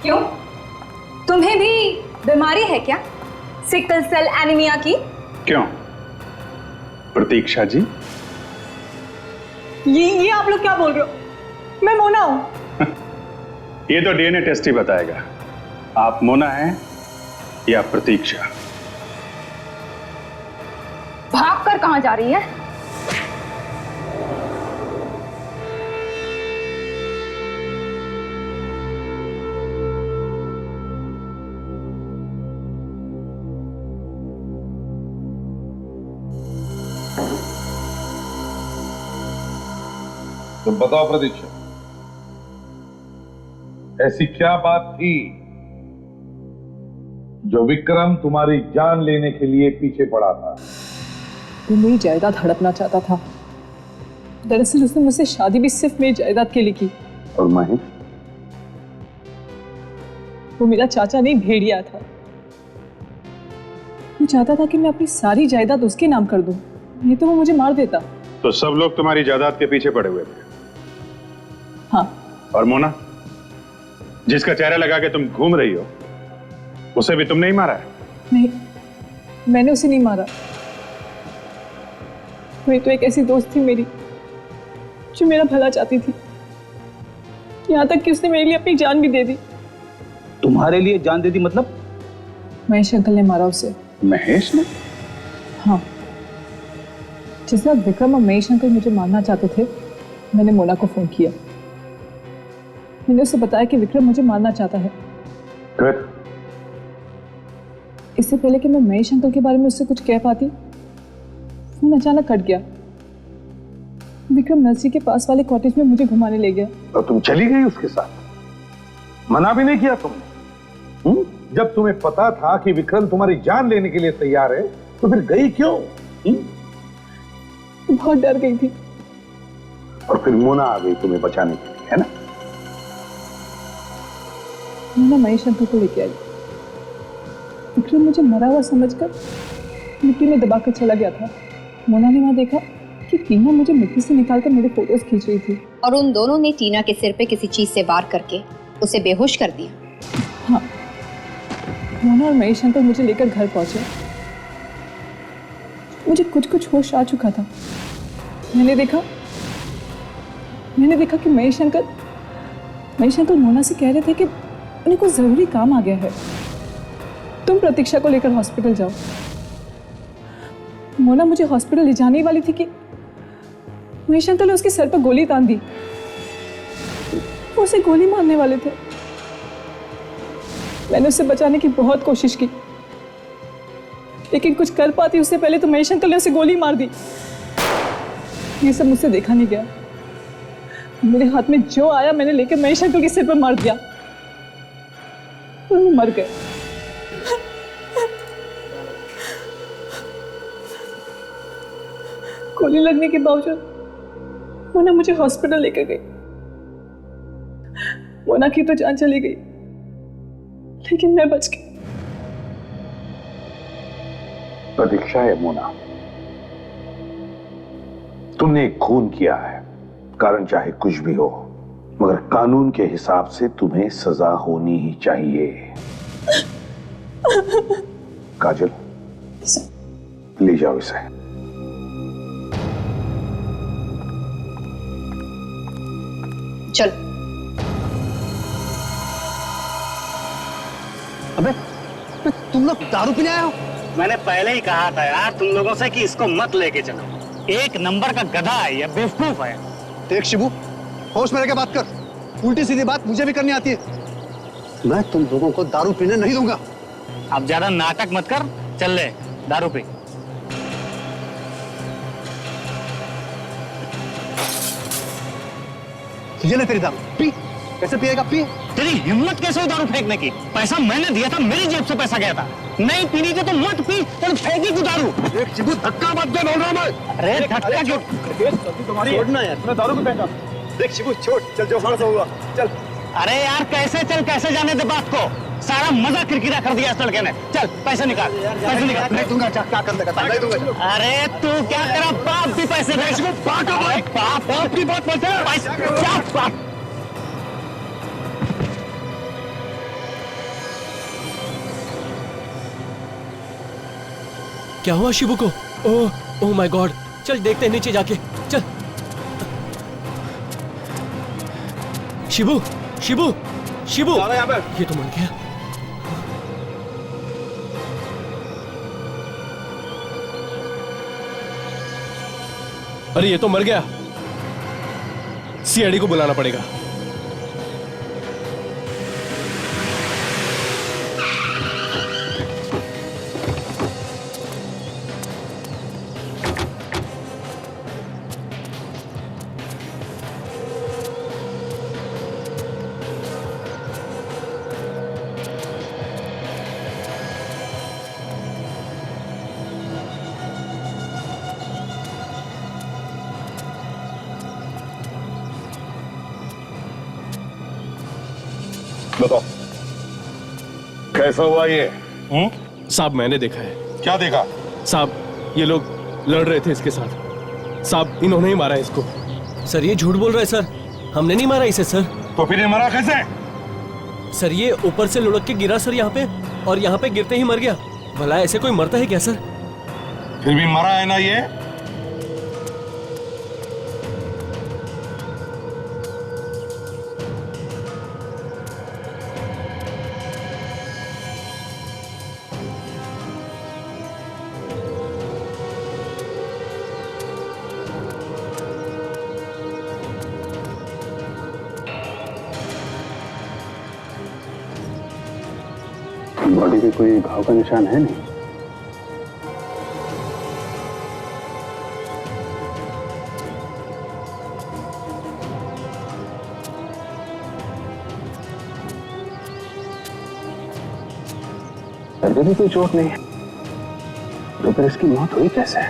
क्यों, तुम्हें भी बीमारी है क्या, सिकल सेल एनीमिया की? क्यों प्रतीक्षा जी? ये आप लोग क्या बोल रहे हो? मैं मोना हूं। ये तो डीएनए टेस्ट ही बताएगा आप मोना हैं या प्रतीक्षा। भाग कर कहां जा रही है? तो बताओ प्रतीक्षा, ऐसी क्या बात थी जो विक्रम तुम्हारी जान लेने के लिए पीछे पड़ा था? वो मेरी जायदाद हड़पना चाहता था। दरअसल उसने मुझसे शादी भी सिर्फ मेरी जायदाद के लिए की। और महेश? वो मेरा चाचा नहीं, भेड़िया था। वो चाहता था कि मैं अपनी सारी जायदाद उसके नाम कर दूं, नहीं तो वो मुझे मार देता। तो सब लोग तुम्हारी जायदाद के पीछे पड़े हुए थे? हाँ। और मोना जिसका चेहरा लगा के तुम घूम रही हो, उसे भी तुमने ही मारा है? नहीं, मैंने उसे नहीं मारा। वही तो एक ऐसी दोस्त थी मेरी जो मेरा भला चाहती थी, यहाँ तक कि उसने मेरे लिए अपनी जान भी दे दी। तुम्हारे लिए जान दे दी मतलब? महेश अंकल ने मारा उसे। महेश ने? हाँ, जिस रात विक्रम और महेश अंकल मुझे मारना चाहते थे, मैंने मोना को फोन किया। मैंने उसे बताया कि विक्रम मुझे मारना चाहता है। फिर? इससे पहले कि मैं महेश अंकल के बारे में उससे कुछ कह पाती, फोन अचानक कट गया। विक्रम नर्सरी के पास वाले कॉटेज में मुझे घुमाने ले गया। और तुम चली गई उसके साथ? मना भी नहीं किया तुमने? जब तुम्हें पता था कि विक्रम तुम्हारी जान लेने के लिए तैयार है, तो फिर गई क्यों? बहुत डर गई थी। और फिर मोना आ गई तुम्हें बचाने के लिए, है ना? मोना महेश अंकल को लेके आई। विक्रम मुझे मरा हुआ समझकर मिट्टी में दबाकर चला गया था। मोना ने वहां देखा कि टीना मुझे मिट्टी से निकालकर मेरे फोटोज खींच रही थी। और उन दोनों ने टीना के सिर पे किसी चीज से वार करके उसे बेहोश कर दिया। हाँ, मोना और महेश अंकल मुझे लेकर घर पहुंचे। मुझे कुछ कुछ होश आ चुका था। मैंने देखा कि महेश अंकल मोना से कह रहे थे कि उन्हें कुछ जरूरी काम आ गया है, तुम प्रतीक्षा को लेकर हॉस्पिटल जाओ। मोना मुझे हॉस्पिटल ले जाने वाली थी कि महेश अंकल ने उसके सर पर गोली तान दी। वो उसे गोली मारने वाले थे। मैंने उसे बचाने की बहुत कोशिश की, लेकिन कुछ कर पाती उससे पहले तो महेश अंकल ने उसे गोली मार दी। ये सब मुझसे देखा नहीं गया। मेरे हाथ में जो आया मैंने लेकर महेश अंकल के सिर पर मार दिया और वो मर गए। गोली लगने के बावजूद मोना मुझे हॉस्पिटल लेकर गई। मोना की तो जान चली गई, लेकिन मैं बच गई। प्रतीक्षा है मोना, तुमने एक खून किया है, कारण चाहे कुछ भी हो, मगर कानून के हिसाब से तुम्हें सजा होनी ही चाहिए। काजल, ले जाओ इसे। चल। अबे तुम लोग दारू पीने आए हो? मैंने पहले ही कहा था यार तुम लोगों से कि इसको मत लेके चलो। एक नंबर का गधा है ये, बेवकूफ है। देख शिबू, होश में रह के बात कर। उल्टी सीधी बात मुझे भी करनी आती है। मैं तुम लोगों को दारू पीने नहीं दूंगा। अब ज्यादा नाटक मत कर, चल ले दारू पी। ये ले तेरी दारू, पी। कैसे पिएगा? पी। तेरी हिम्मत कैसे हुई दारू फेंकने की? पैसा मैंने दिया था, मेरी जेब से पैसा गया था। नहीं पीनी तो मत पी, पर फेंकी तू दारू। देख शिबू, धक्का मत दे, बोल रहा हूं मैं। अरे धक्का क्यों? तुम्हारी छोड़ना यार, मैं दारू को फेंका। देख शिबू, छोड़, चल जो हमारा हुआ, चल। अरे यार कैसे चल, कैसे जाने दे बात को। सारा मजा किरकिरा कर दिया इस लड़के ने। चल पैसे निकाल, पैसे निकाल। नहीं दूंगा, क्या कर देगा? नहीं दूंगा। अरे तू क्या, तेरा बाप भी पैसे दे। बाप की बात मत कर। क्या बात? क्या हुआ शिबू को? ओह माय गॉड, चल देखते हैं नीचे जाके। चल शिबू, शिबू, शिबू, ये तो मर गया। अरे ये तो मर गया। सीआईडी को बुलाना पड़ेगा। बताओ कैसा हुआ ये? साहब मैंने देखा है। क्या देखा? साहब ये लोग लड़ रहे थे इसके साथ। साहब इन्होंने ही मारा है इसको। सर ये झूठ बोल रहा है सर, हमने नहीं मारा इसे सर। तो फिर ये मरा कैसे? सर ये ऊपर से लुढ़क के गिरा सर यहाँ पे, और यहाँ पे गिरते ही मर गया। भला ऐसे कोई मरता है क्या सर? फिर भी मरा है ना ये? बॉडी पे कोई घाव का निशान है नहीं। सर पे भी कोई चोट नहीं है, तो फिर इसकी मौत हुई कैसे?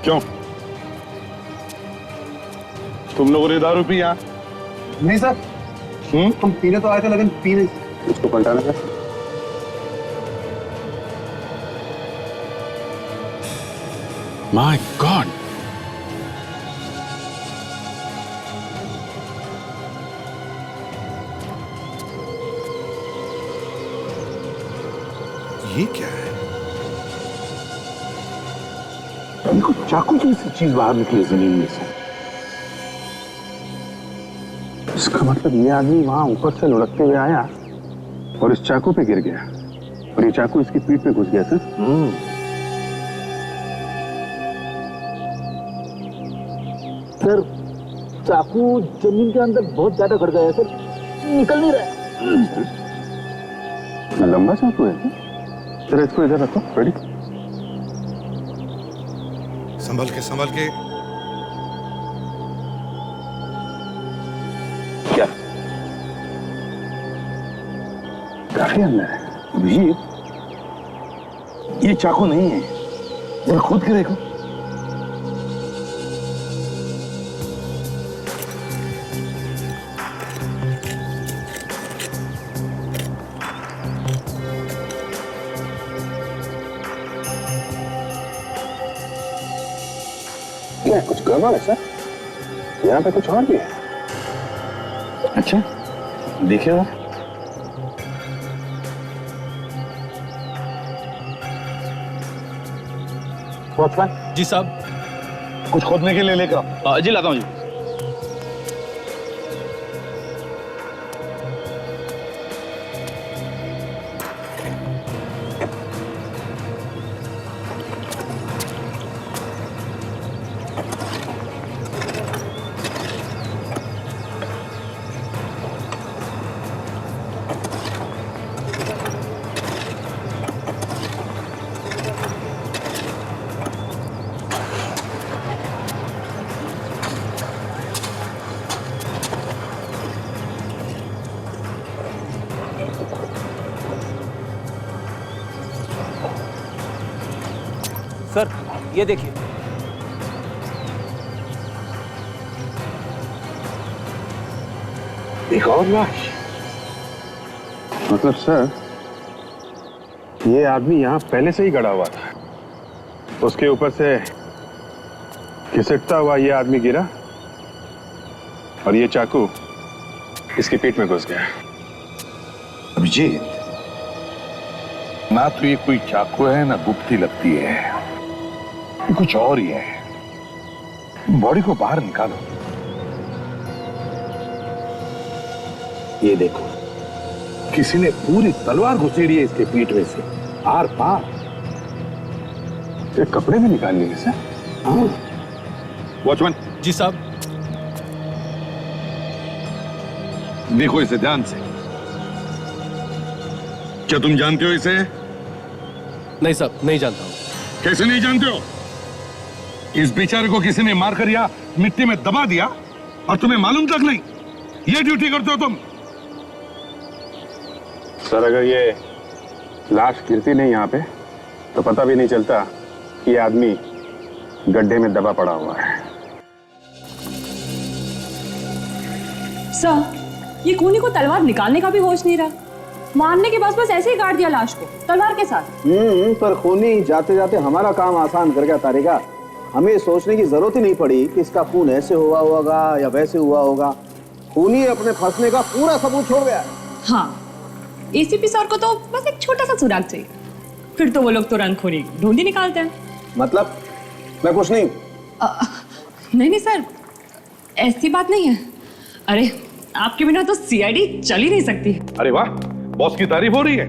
क्यों? तुम लोगों ने दारू पिया? नहीं सर, हम पीने तो आए थे लेकिन पी नहीं। इसको पलटाना सर। माय गॉड, ये क्या है? देखो चाकू जैसी चीज बाहर निकली जमीन में से। इसका मतलब ये आदमी वहां ऊपर से लुढ़कते हुए आया और इस चाकू पे गिर गया और ये चाकू इसकी पीठ पे घुस गया सर। सर चाकू जमीन के अंदर बहुत ज्यादा गड़ गया है सर, निकल नहीं रहा है। लंबा चाकू है सर। इसको इधर रखो। रेडी? संभल के संभल के। क्या काफी अंदर है अभिजीत, ये चाकू नहीं है, जरा खोद के देखो। क्या कुछ गड़बड़ है सर? यहाँ पे कुछ और भी है। अच्छा देखिए और। वॉचमैन जी साहब, कुछ खोदने के लिए लेकर आओ। जी लाता हूँ जी। सर ये देखिए, एक और लाश। मतलब सर ये आदमी यहाँ पहले से ही गड़ा हुआ था, उसके ऊपर से घिसटता हुआ ये आदमी गिरा और ये चाकू इसकी पीठ में घुस गया। अभिजीत, ना तो ये कोई चाकू है ना गुप्ती लगती है, ये कुछ और ही है। बॉडी को बाहर निकालो। ये देखो, किसी ने पूरी तलवार घुसेड़ी है इसके पीठ में से आर पार। ये कपड़े भी निकाल लिए सर। हाँ। वॉचमैन जी साहब। देखो इसे ध्यान से। क्या तुम जानते हो इसे? नहीं साहब, नहीं जानता हूं। कैसे नहीं जानते हो? इस बेचारे को किसी ने मारकर या मिट्टी में दबा दिया और तुम्हें मालूम तक नहीं। ये ड्यूटी करते हो तुम। सर अगर ये लाश गिरती नहीं यहाँ पे तो पता भी नहीं चलता कि ये आदमी गड्ढे में दबा पड़ा हुआ है। सर, ये खूनी को तलवार निकालने का भी होश नहीं रहा। मारने के बाद बस ऐसे ही काट दिया लाश को तलवार के साथ। पर खूनी जाते जाते हमारा काम आसान कर गया तारिका। हमें सोचने की जरूरत ही नहीं पड़ी कि इसका खून ऐसे हुआ होगा या वैसे हुआ होगा। खूनी अपने फंसने का पूरा सबूत छोड़ गया। हाँ, एसीपी सर को तो बस एक छोटा सा सुराग चाहिए, फिर तो वो लोग तुरंत खूनी ढूंढ ही निकालते हैं। मतलब मैं कुछ नहीं। नहीं सर, ऐसी बात नहीं है। अरे आपके बिना तो सीआईडी चल ही नहीं सकती। अरे वाह, बॉस की तारीफ हो रही है।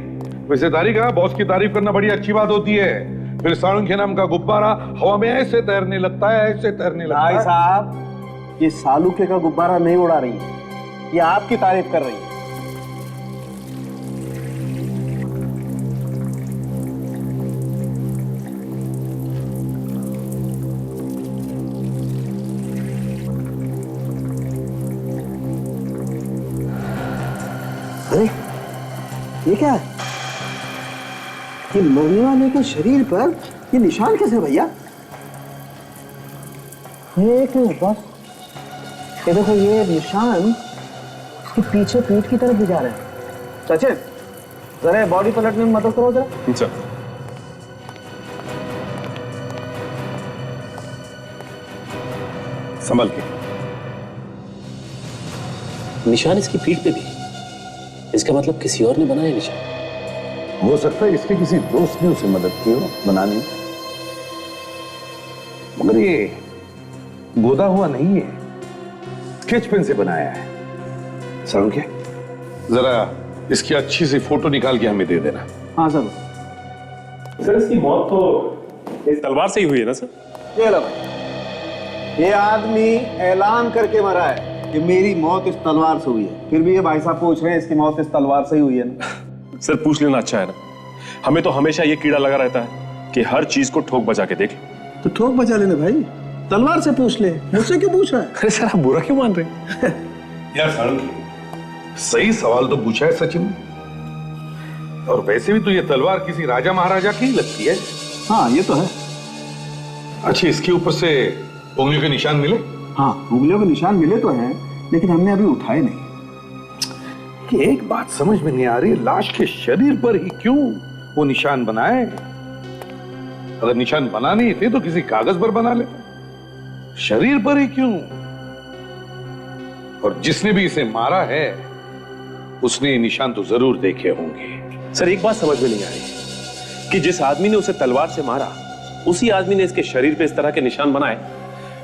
वैसे तारिका, बॉस की तारीफ करना बड़ी अच्छी बात होती है। फिर साळुंखे नाम का गुब्बारा हवा में ऐसे तैरने लगता है, ऐसे तैरने लगता है। भाई साहब, ये सालुके का गुब्बारा नहीं उड़ा रही है, ये आपकी तारीफ कर रही है। अरे ये क्या है? ये मरने वाले के शरीर पर ये निशान कैसे भैया? एक बस ये देखो, ये निशान कि पीछे पीठ की तरफ भी जा रहे हैं। सचिन जरा बॉडी पलटने में मदद करो जरा। सर संभल के। निशान इसकी पीठ पे भी, इसका मतलब किसी और ने बनाया निशान। हो सकता है इसके किसी दोस्त ने उसे मदद की हो बनाने में, मगर ये गोदा हुआ नहीं है, स्केच पेन से बनाया है। समझ गए? जरा इसकी अच्छी सी फोटो निकाल के हमें दे देना। हाँ सर। सर इसकी मौत तो इस तलवार से ही हुई है ना सर? ये लो भाई, ये आदमी ऐलान करके मरा है कि मेरी मौत इस तलवार से हुई है, फिर भी ये भाई साहब पूछ रहे हैं इसकी मौत इस तलवार से ही हुई है ना। सर पूछ लेना अच्छा है ना, हमें तो हमेशा ये कीड़ा लगा रहता है कि हर चीज को ठोक बजा के देख लो। तो ठोक बजा लेना भाई, तलवार से पूछ ले, मुझसे क्यों पूछ रहा है? अरे सर आप बुरा क्यों मान रहे हैं? यार सारंगी, सही सवाल तो पूछा है सचिन, और वैसे भी तो ये तलवार किसी राजा महाराजा की ही लगती है। हाँ ये तो है। अच्छा इसके ऊपर से उंगलियों के निशान मिले? हाँ उंगलियों के निशान मिले तो हैं, लेकिन हमने अभी उठाए नहीं। कि एक बात समझ में नहीं आ रही, लाश के शरीर पर ही क्यों वो निशान बनाए? अगर निशान बनाने ही थे तो किसी कागज पर बना लेते, शरीर पर ही क्यों? और जिसने भी इसे मारा है उसने ये निशान तो जरूर देखे होंगे। सर एक बात समझ में नहीं आ रही कि जिस आदमी ने उसे तलवार से मारा उसी आदमी ने इसके शरीर पे इस तरह के निशान बनाए,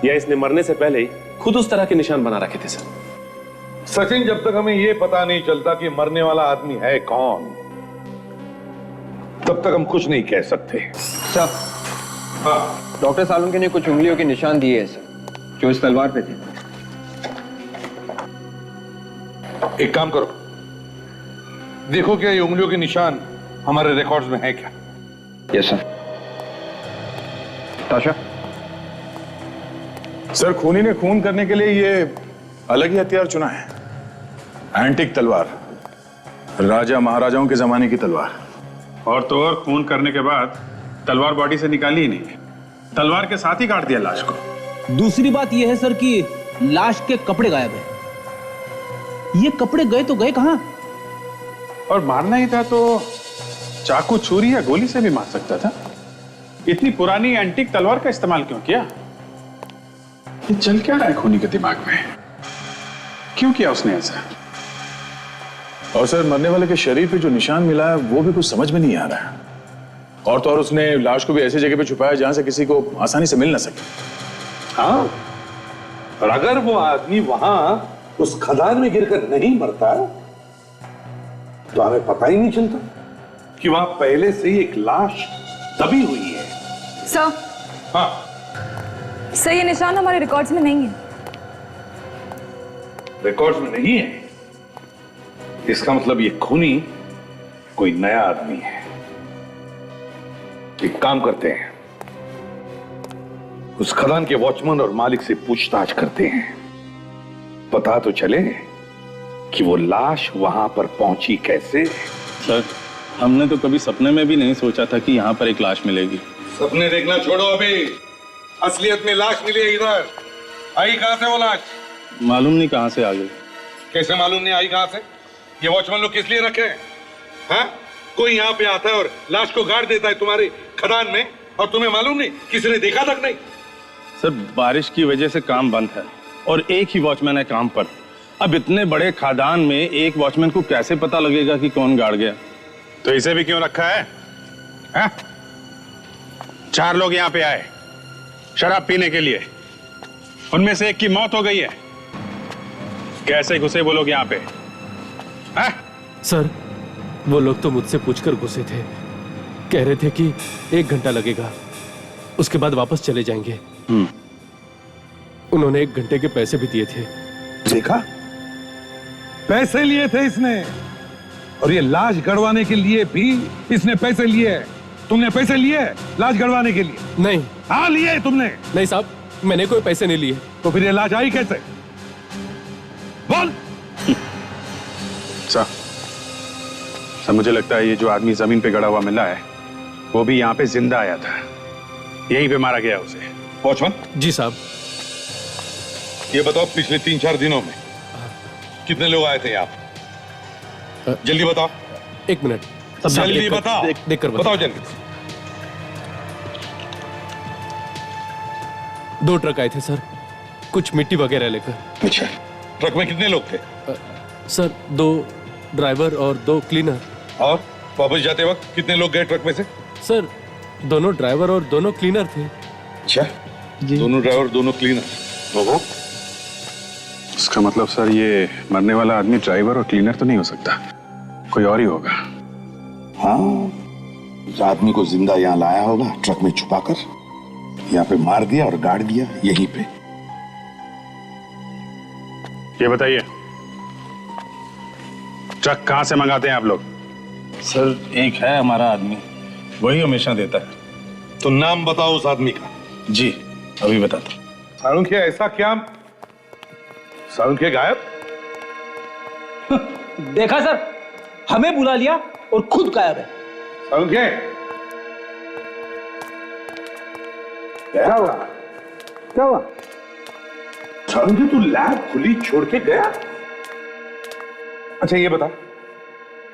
या इसने मरने से पहले ही खुद उस तरह के निशान बना रखे थे। सर सचिन जब तक हमें यह पता नहीं चलता कि मरने वाला आदमी है कौन, तब तक हम कुछ नहीं कह सकते। सर हाँ डॉक्टर सालुंके ने कुछ उंगलियों के निशान दिए हैं सर, जो इस तलवार पे थे। एक काम करो, देखो क्या ये उंगलियों के निशान हमारे रिकॉर्ड्स में है क्या? Yes sir. ताशा सर खूनी ने खून करने के लिए ये अलग ही हथियार चुना है, एंटिक तलवार, राजा महाराजाओं के जमाने की तलवार। और तो और खून करने के बाद तलवार बॉडी से निकाली ही नहीं, तलवार के साथ ही काट दिया लाश को। दूसरी बात यह है सर कि लाश के कपड़े गायब है। ये कपड़े गए तो गए कहां? और मारना ही था तो चाकू छुरी या गोली से भी मार सकता था, इतनी पुरानी एंटीक तलवार का इस्तेमाल क्यों किया? ये चल क्या रहा है खूनी के दिमाग में? क्यों किया उसने ऐसा? और सर मरने वाले के शरीर पे जो निशान मिला है वो भी कुछ समझ में नहीं आ रहा है, और तो और उसने लाश को भी ऐसी जगह पे छुपाया जहां से किसी को आसानी से मिल ना सके। हाँ, और अगर वो आदमी वहां उस खदान में गिरकर नहीं मरता तो हमें पता ही नहीं चलता कि वहां पहले से ही एक लाश दबी हुई है। सर हाँ सर, ये निशान हमारे रिकॉर्ड्स में नहीं है। रिकॉर्ड्स में नहीं है, इसका मतलब ये खूनी कोई नया आदमी है। एक काम करते हैं, उस खदान के वॉचमैन और मालिक से पूछताछ करते हैं, पता तो चले कि वो लाश वहां पर पहुंची कैसे। सर हमने तो कभी सपने में भी नहीं सोचा था कि यहाँ पर एक लाश मिलेगी। सपने देखना छोड़ो, अभी असलियत में लाश मिली है। इधर आई कहां से वो लाश? मालूम नहीं कहां से आ गई। कैसे मालूम नहीं आई कहां से? ये वॉचमैन लोग किस लिए रखे हैं? हाँ? कोई यहाँ पे आता है और लाश को गाड़ देता है तुम्हारे खदान में, और तुम्हें मालूम नहीं, किसी ने देखा तक नहीं। सर बारिश की वजह से काम बंद है और एक ही वॉचमैन है काम पर। अब इतने बड़े खादान में एक वॉचमैन को कैसे पता लगेगा कि कौन गाड़ गया? तो इसे भी क्यों रखा है? हा? 4 लोग यहाँ पे आए शराब पीने के लिए, उनमें से एक की मौत हो गई है। कैसे घुसे वो लोग यहाँ पे? हा? सर वो लोग तो मुझसे पूछकर घुसे थे, कह रहे थे कि 1 घंटा लगेगा, उसके बाद वापस चले जाएंगे। उन्होंने 1 घंटे के पैसे भी दिए थे। देखा, पैसे लिए थे इसने, और ये लाश गड़वाने के लिए भी इसने पैसे लिए। तुमने पैसे लिए लाश गड़वाने के लिए? नहीं। हाँ लिए तुमने? नहीं साहब, मैंने कोई पैसे नहीं लिए। तो फिर ये लाश आई कैसे? बोल। सर मुझे लगता है ये जो आदमी जमीन पे गड़ा हुआ मिला है वो भी यहाँ पे जिंदा आया था, यहीं पे मारा गया उसे। वॉचमैन जी साहब। ये बताओ, पिछले 3-4 दिनों में कितने लोग आए थे यहाँ? जल्दी बताओ। एक मिनट, जल्दी बताओ। देख कर बताओ जल्दी। 2 ट्रक आए थे सर, कुछ मिट्टी वगैरह लेकर। अच्छा, ट्रक में कितने लोग थे? सर 2 ड्राइवर और 2 क्लीनर। और वापस जाते वक्त कितने लोग गए ट्रक में से? सर दोनों ड्राइवर और दोनों क्लीनर थे। अच्छा, दोनों ड्राइवर दोनों क्लीनर। इसका मतलब सर ये मरने वाला आदमी ड्राइवर और क्लीनर तो नहीं हो सकता, कोई और ही होगा। हाँ, उस आदमी को जिंदा यहाँ लाया होगा, ट्रक में छुपाकर यहाँ पे मार दिया और गाड़ दिया यहीं पे। ये बताइए, ट्रक कहां से मंगाते हैं आप लोग? सर एक है हमारा आदमी, वही हमेशा देता है। तो नाम बताओ उस आदमी का। जी अभी बताता हूं। सालुंखे, ऐसा क्या? सालुंखे गायब? देखा सर, हमें बुला लिया और खुद गायब है। सालुंखे, क्या हुआ? क्या हुआ? सालुंखे, तू लैब खुली छोड़ के गया? अच्छा ये बता,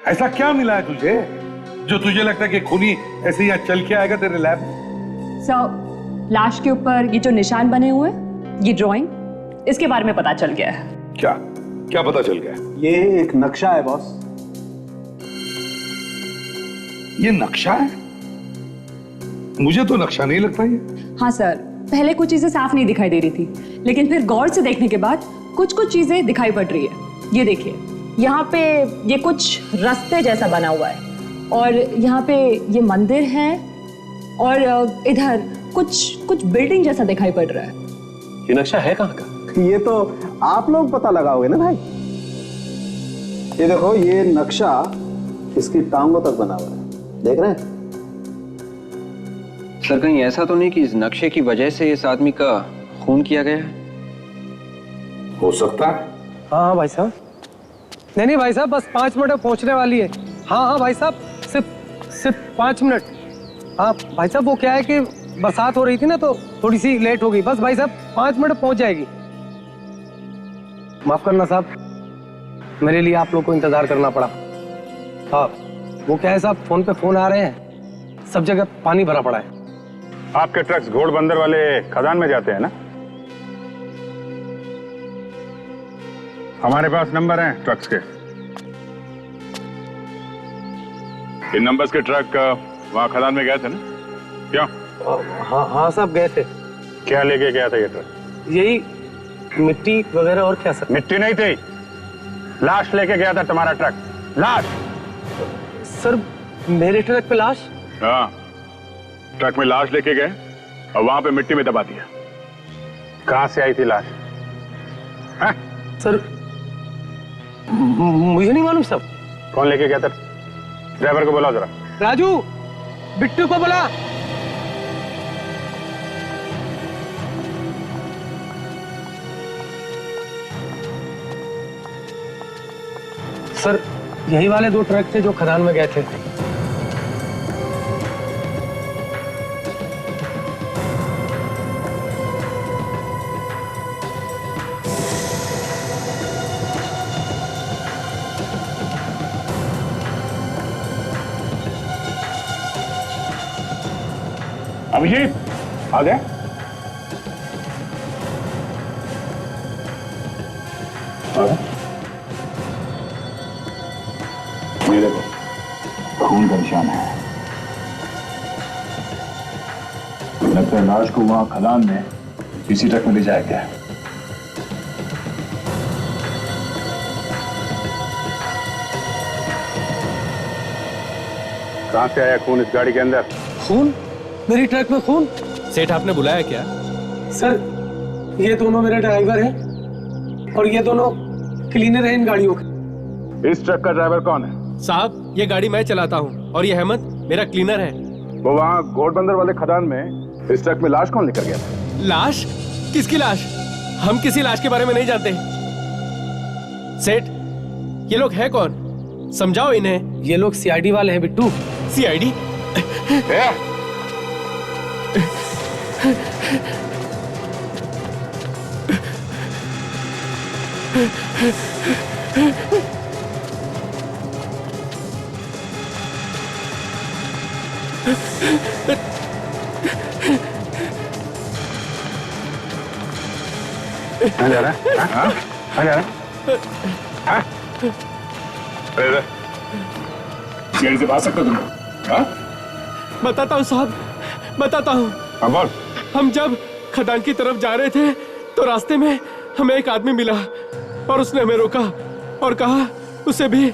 ऐसा क्या मिला है तुझे जो तुझे लगता है कि खूनी ऐसे ही यहाँ चल के आएगा तेरे लैब में? सर, लाश के ऊपर ये जो निशान बने हुए हैं, ये ड्राइंग, इसके बारे में पता चल गया है। क्या क्या पता चल गया? ये एक नक्शा है बॉस। ये नक्शा है? मुझे तो नक्शा नहीं लगता ये। हाँ सर, पहले कुछ चीजें साफ नहीं दिखाई दे रही थी, लेकिन फिर गौर से देखने के बाद कुछ चीजें दिखाई पड़ रही है। ये देखिए, यहाँ पे ये कुछ रास्ते जैसा बना हुआ है, और यहाँ पे ये मंदिर है, और इधर कुछ बिल्डिंग जैसा दिखाई पड़ रहा है। ये नक्शा है कहाँ का? ये तो आप लोग पता लगाओगे ना भाई। ये देखो, ये नक्शा इसकी टांगों तक बना हुआ है, देख रहे हैं? सर कहीं ऐसा तो नहीं कि इस नक्शे की वजह से इस आदमी का खून किया गया है? हो सकता है। हाँ भाई साहब। नहीं भाई साहब, बस 5 मिनट में पहुंचने वाली है। हाँ भाई साहब, सिर्फ 5 मिनट। हाँ भाई साहब, वो क्या है कि बरसात हो रही थी ना, तो थोड़ी सी लेट हो गई। बस भाई साहब 5 मिनट पहुंच जाएगी। माफ करना साहब, मेरे लिए आप लोग को इंतजार करना पड़ा। हाँ, वो क्या है साहब, फोन पे फोन आ रहे हैं, सब जगह पानी भरा पड़ा है। आपके ट्रक्स घोड़बंदर वाले खदान में जाते हैं ना? हमारे पास नंबर हैं ट्रक्स के। इन नंबर्स के ट्रक वहां खदान में गए थे ना? क्या? हाँ साहब, गए थे। क्या लेके गया था ये ट्रक? यही मिट्टी वगैरह। और क्या सर? मिट्टी नहीं थी, लाश लेके गया था तुम्हारा ट्रक। लाश? सर मेरे ट्रक पे लाश? हाँ, ट्रक में लाश लेके गए और वहां पे मिट्टी में दबा दिया। कहां से आई थी लाश? सर मुझे नहीं मालूम सब। कौन लेके गया था? ड्राइवर को बुलाओ जरा। राजू, बिट्टू को बुला। सर यही वाले 2 ट्रक थे जो खदान में गए थे। अभिजीत आ गए? ये देखो, खून का निशान है। लगता है लाश को वहां खदान में इसी ट्रक में ले जाया गया है। कहां से आया खून इस गाड़ी के अंदर? खून? मेरी ट्रक में खून? सेठ आपने बुलाया क्या? सर ये दोनों मेरे ड्राइवर हैं और ये दोनों क्लीनर हैं इन गाड़ियों के। इस ट्रक का ड्राइवर कौन है? साहब ये गाड़ी मैं चलाता हूँ और ये हेमंत मेरा क्लीनर है। वो वहाँ घोड़बंदर वाले खदान में इस ट्रक में लाश कौन लेकर गया था? लाश? किसकी लाश? हम किसी लाश के बारे में नहीं जानते। सेठ ये लोग हैं कौन? समझाओ इन्हें। ये लोग सीआईडी वाले हैं बिट्टू। सीआईडी? कहाँ जा रहा है? हाँ? कहाँ जा रहा है? हाँ? अरे सीढ़ी से भाग सकते हो तुम? हाँ? बताता हूँ साहब, बताता हूँ। हाँ बोल। हम जब खदान की तरफ जा रहे थे तो रास्ते में हमें एक आदमी मिला और उसने हमें रोका और कहा उसे भी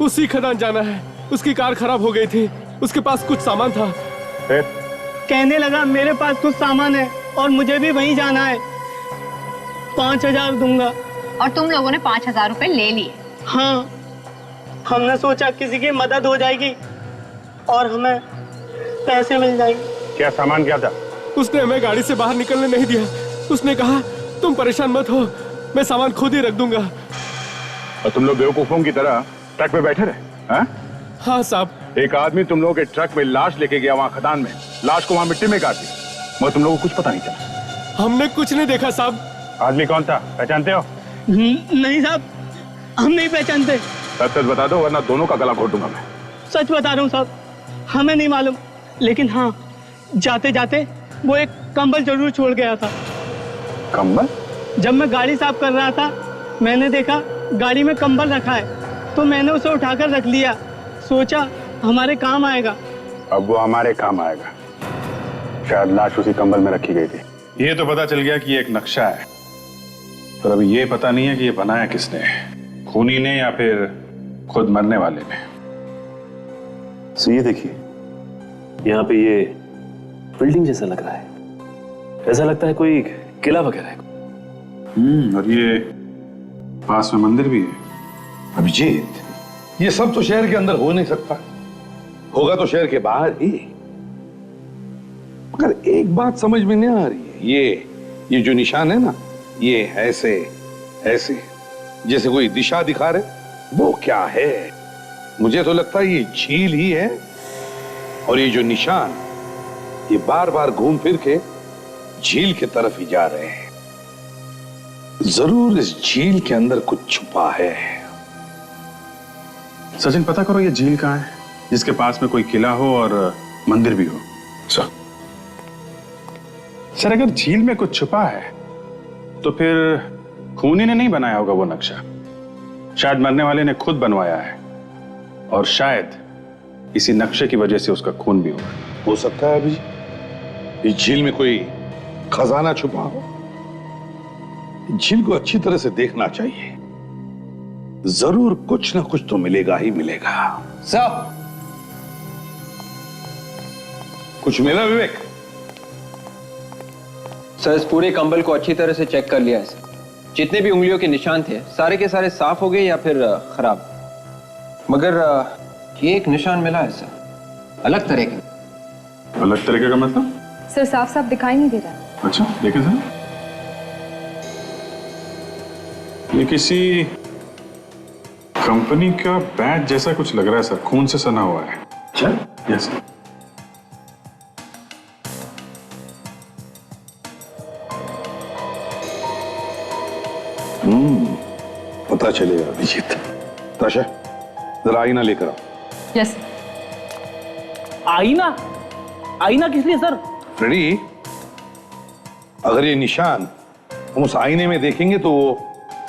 उसी खदान जाना है। उसकी कार खराब हो गई थी, उसके पास कुछ सामान था। कहने लगा मेरे पास कुछ सामान है और मुझे भी वहीं जाना है, 5,000 दूंगा। और तुम लोगों ने 5,000 रुपए ले लिए? हाँ, हमने सोचा किसी की मदद हो जाएगी और हमें पैसे मिल जाएंगे। क्या सामान क्या था? उसने हमें गाड़ी से बाहर निकलने नहीं दिया। उसने कहा तुम परेशान मत हो, मैं सामान खुद ही रख दूंगा। और तुम लोग बेवकूफों की तरह ट्रक में बैठे रहे? हाँ? हाँ साहब। एक आदमी तुम लोगों के ट्रक में लाश लेके गया वहां खदान में, लाश को वहां मिट्टी में गाड़ दी, मगर तुम लोगों को कुछ पता नहीं चला। हमने कुछ नहीं देखा साहब। आदमी कौन था, पहचानते हो? नहीं साहब, हम नहीं पहचानते। सच सच बता दो वरना दोनों का गला घोट दूंगा मैं। सच बता रहा हूँ साहब, हमें नहीं मालूम, लेकिन हाँ जाते जाते वो एक कंबल जरूर छोड़ गया था। कंबल? जब मैं गाड़ी साफ कर रहा था मैंने देखा गाड़ी में कंबल रखा है तो मैंने उसे उठाकर रख लिया, सोचा हमारे काम आएगा। अब वो हमारे काम आएगा। शायद लाश उसी कंबल में रखी गई थी। ये तो पता चल गया कि ये एक नक्शा है, पर अभी ये पता नहीं है कि ये बनाया किसने, खूनी ने या फिर खुद मरने वाले ने। सो ये देखिए, यहाँ पे ये बिल्डिंग जैसा लग रहा है, ऐसा लगता है कोई किला वगैरह है। और ये पास में मंदिर भी है। अभिजीत, ये सब तो शहर के अंदर हो नहीं सकता, होगा तो शहर के बाहर ही। मगर एक बात समझ में नहीं आ रही है, ये जो निशान है ना, ये ऐसे ऐसे जैसे कोई दिशा दिखा रहे, वो क्या है? मुझे तो लगता है ये झील ही है, और ये जो निशान ये बार बार घूम फिर के झील की तरफ ही जा रहे हैं। जरूर इस झील के अंदर कुछ छुपा है। सचिन, पता करो ये झील कहाँ है जिसके पास में कोई किला हो और मंदिर भी हो। सर अगर झील में कुछ छुपा है तो फिर खूनी ने नहीं बनाया होगा वो नक्शा, शायद मरने वाले ने खुद बनवाया है, और शायद इसी नक्शे की वजह से उसका खून भी हुआ। हो सकता है अभी इस झील में कोई खजाना छुपा हो। झील को अच्छी तरह से देखना चाहिए, जरूर कुछ ना कुछ तो मिलेगा ही मिलेगा। सर, कुछ मिला विवेक? सर इस पूरे कंबल को अच्छी तरह से चेक कर लिया है सर। जितने भी उंगलियों के निशान थे सारे के सारे साफ हो गए या फिर खराब, मगर ये एक निशान मिला है सर, अलग तरह का। अलग तरीके का मतलब? सर साफ साफ दिखाई नहीं दे रहा। अच्छा देखें सर, ये किसी कंपनी का बैच जैसा कुछ लग रहा है सर, खून से सना हुआ है। अच्छा यस। पता चलेगा अभिजीत। ताशा, जरा आईना लेकर आओ। यस। आईना? आईना किस लिए सर? फ्रेडी, अगर ये निशान हम उस आईने में देखेंगे तो वो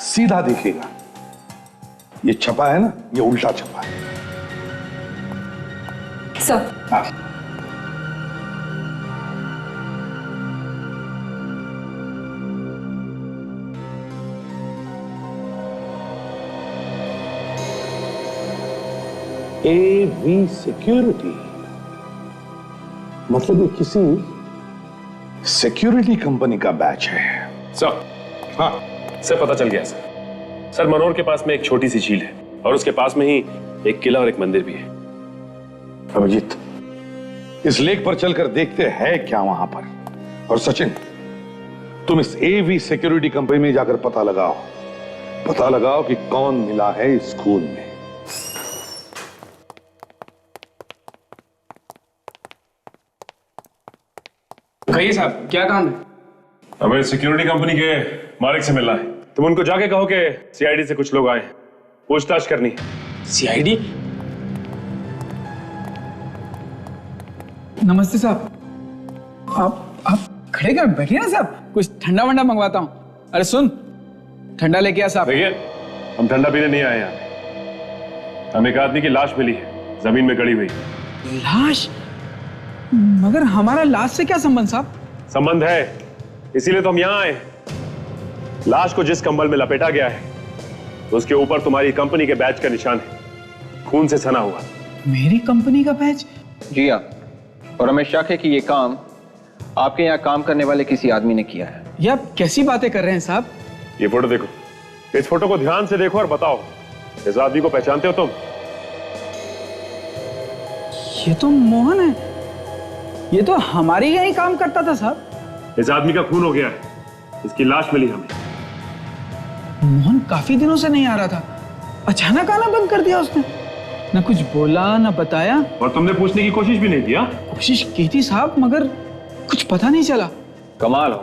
सीधा दिखेगा। ये छपा है ना, ये उल्टा छपा है। सर हाँ। AV सिक्योरिटी, मतलब ये किसी सिक्योरिटी कंपनी का बैच है। सर, हाँ सर पता चल गया सर। सर मनोर के पास में एक छोटी सी झील है और उसके पास में ही एक किला और एक मंदिर भी है। अभिजीत, इस लेक पर चलकर देखते हैं क्या वहां पर। और सचिन, तुम इस AV सिक्योरिटी कंपनी में जाकर पता लगाओ कि कौन मिला है इस खून में। कहिए साहब, क्या काम है? हमें सिक्योरिटी कंपनी के मालिक से मिलना है। तुम उनको जाके कहो कि CID से कुछ लोग आए, पूछताछ करनी। सीआईडी? नमस्ते साहब। आप खड़े कर बैठिए ना साहब, कुछ ठंडा वंडा मंगवाता हूँ। अरे सुन, ठंडा लेके आ साहब। भैया हम ठंडा पीने नहीं आए यहाँ। हमें एक आदमी की लाश मिली है, जमीन में गड़ी हुई। लाश? मगर हमारा लाश से क्या संबंध साहब? संबंध है, इसीलिए तो हम यहाँ आए। लाश को जिस कंबल में लपेटा गया है उसके ऊपर तुम्हारी कंपनी के बैच का निशान है, खून से सना हुआ। मेरी कंपनी का बैच? जी हाँ, और हमें शक है कि ये काम आपके यहाँ काम करने वाले किसी आदमी ने किया है। ये आप कैसी बातें कर रहे हैं साहब? ये फोटो देखो, इस फोटो को ध्यान से देखो और बताओ, इस आदमी को पहचानते हो तुम? ये तो मोहन है, ये तो हमारे यहाँ ही काम करता था साहब। इस आदमी का खून हो गया है, इसकी लाश मिली हमें। मोहन काफी दिनों से नहीं आ रहा था, अचानक आना बंद कर दिया उसने। न कुछ बोला न बताया। और तुमने पूछने की कोशिश भी नहीं किया? कोशिश की थी साहब, मगर कुछ पता नहीं चला। कमाल हो,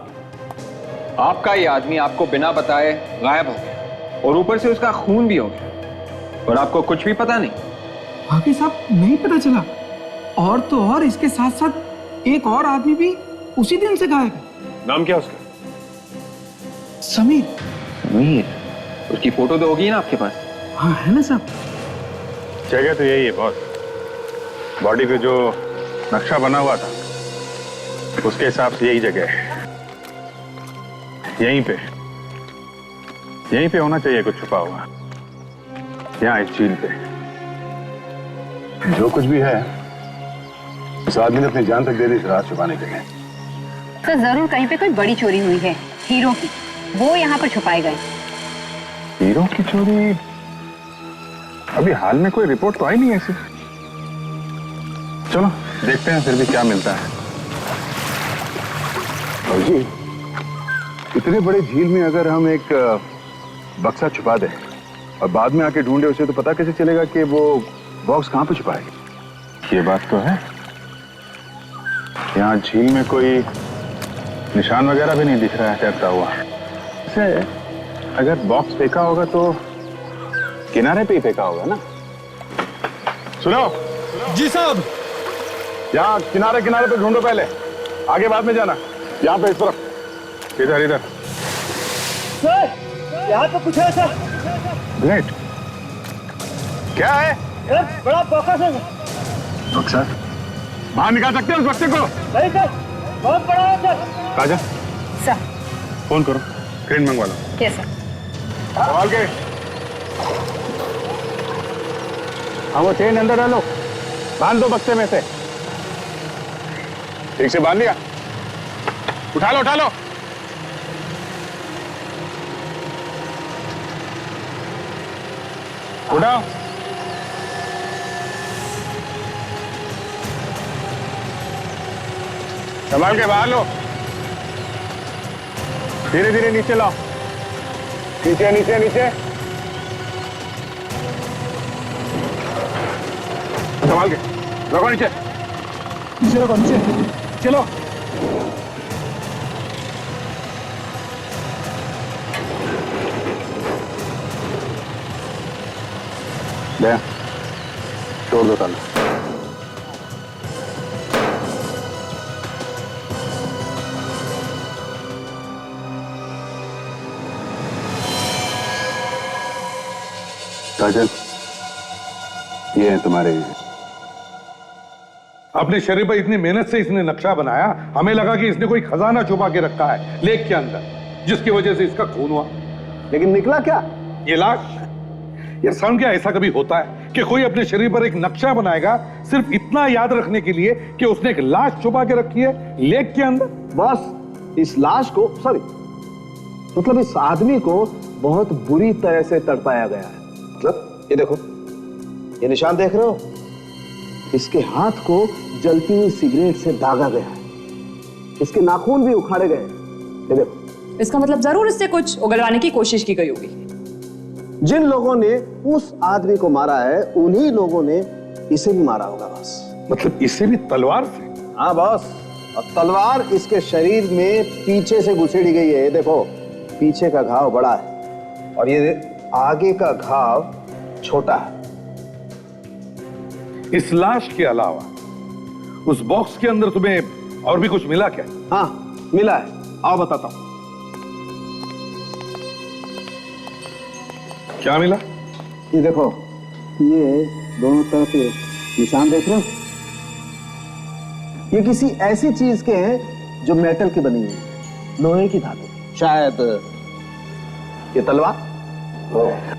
आपका ये आदमी आपको बिना बताए गायब हो गया और ऊपर से उसका खून भी हो गया और आपको कुछ भी पता नहीं। बाकी साहब नहीं पता चला, और तो और इसके साथ साथ एक और आदमी भी उसी दिन से गायब है। नाम क्या उसका? समीर। समीर? उसकी फोटो तो होगी ना आपके पास? हाँ है ना साहब। जगह तो यही है बॉस, बॉडी पे जो नक्शा बना हुआ था उसके हिसाब से यही जगह है। यहीं पे होना चाहिए कुछ छुपा हुआ, यहाँ इस झील पे। जो कुछ भी है उस आदमी ने अपनी जान तक दे दी इस राज छुपाने के लिए। तो जरूर कहीं पे कोई बड़ी चोरी हुई है हीरो की, वो यहाँ पर छुपाए गए। हीरो की चोरी? अभी हाल में कोई रिपोर्ट तो आई नहीं ऐसी। चलो देखते हैं फिर भी क्या मिलता है। और जी, इतने बड़े झील में अगर हम एक बक्सा छुपा दें और बाद में आके ढूंढे उसे, तो पता कैसे चलेगा कि वो बॉक्स कहाँ पे छुपा है? ये बात तो है, यहाँ झील में कोई निशान वगैरह भी नहीं दिख रहा है तैरता हुआ। वैसे अगर बॉक्स फेंका होगा तो किनारे पे ही फेंका होगा ना? सुनो। जी साहब। यहाँ किनारे किनारे पे ढूंढो, पहले आगे बाद में जाना। यहाँ पे इस तरफ, इधर इधर। सर यहाँ पे कुछ है सर। ग्रेट। क्या है? बड़ा बॉक्स है। बक्सा? बाहर निकाल सकते हैं उस बक्से को? नहीं सर, बहुत बड़ा है सर। राजा सर फोन करो, क्रेन मंगवा लो। कैसा? संभाल के। हाँ वो चेन अंदर डालो, बांध दो बक्से में से। ठीक से बांध लिया? उठा लो उठा लो। उठाओ। संभाल के बाहर लो, धीरे धीरे नीचे लाओ। नीचे नीचे नीचे, संभाल के रखो। नीचे नीचे रखो, नीचे चलो। ले तोड़ दो ताला। काजल, ये है तुम्हारे। अपने शरीर पर इतनी मेहनत से इसने नक्शा बनाया, हमें लगा कि इसने कोई खजाना छुपा के रखा है लेक के अंदर, जिसकी वजह से इसका खून हुआ। लेकिन निकला क्या? ये लाश। यार समझ क्या, ऐसा कभी होता है कि कोई अपने शरीर पर एक नक्शा बनाएगा सिर्फ इतना याद रखने के लिए कि उसने एक लाश छुपा के रखी है लेक के अंदर? बस इस लाश को, सॉरी मतलब इस आदमी को बहुत बुरी तरह से तड़पाया गया है। मतलब ये देखो, ये निशान देख रहे हो? इसके हाथ को जलती हुई सिगरेट से दागा गया है, इसके नाखून भी उखाड़े गए। ये देखो। इसका मतलब जरूर इससे कुछ उगलवाने की कोशिश की गई होगी। जिन लोगों ने उस आदमी को मारा है उन्हीं लोगों ने इसे भी मारा होगा। बस मतलब इसे भी तलवार से? हाँ बॉस, और तलवार इसके शरीर में पीछे से घुसेड़ी गई है। ये देखो, पीछे का घाव बड़ा है और ये आगे का घाव छोटा है। इस लाश के अलावा उस बॉक्स के अंदर तुम्हें और भी कुछ मिला क्या? हाँ मिला है, आओ बताता हूं। क्या मिला? ये देखो, ये दोनों तरफ ये निशान देख रहे हो? ये किसी ऐसी चीज के हैं जो मेटल की बनी हुई है, लोहे की धातु, शायद ये तलवार।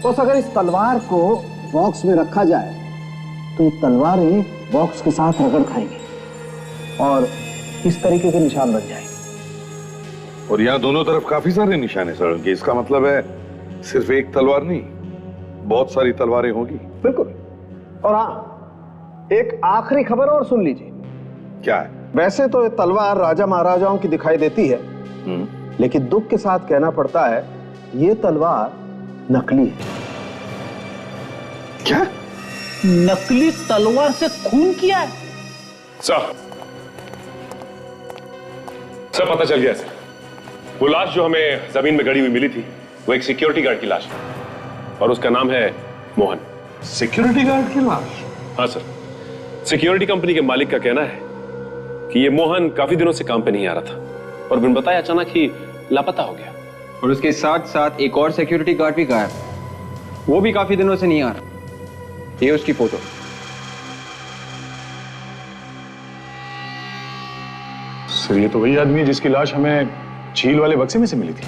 तो अगर इस तलवार को बॉक्स में रखा जाए तो ये तलवारें बॉक्स के साथ रगड़ खाएंगे और इस तरीके के निशान बन जाएंगे। और यहाँ दोनों तरफ काफी सारे निशान है सड़क के। इसका मतलब है सिर्फ एक तलवार नहीं, बहुत सारी तलवारें होगी। बिल्कुल। और हाँ, एक आखिरी खबर और सुन लीजिए। क्या है? वैसे तो ये तलवार राजा महाराजाओं की दिखाई देती है, लेकिन दुख के साथ कहना पड़ता है ये तलवार नकली है। क्या? नकली तलवार से खून किया है? सर पता चल गया सर। वो लाश जो हमें जमीन में गड़ी हुई मिली थी वो एक सिक्योरिटी गार्ड की लाश है और उसका नाम है मोहन। सिक्योरिटी गार्ड की लाश? हाँ सर, सिक्योरिटी कंपनी के मालिक का कहना है कि ये मोहन काफी दिनों से काम पे नहीं आ रहा था और बिन बताए अचानक ही लापता हो गया। और उसके साथ साथ एक और सिक्योरिटी गार्ड भी गायब, वो भी काफी दिनों से नहीं आ रहा। ये उसकी फोटो। सर ये तो वही आदमी है जिसकी लाश हमें झील वाले बक्से में से मिली थी।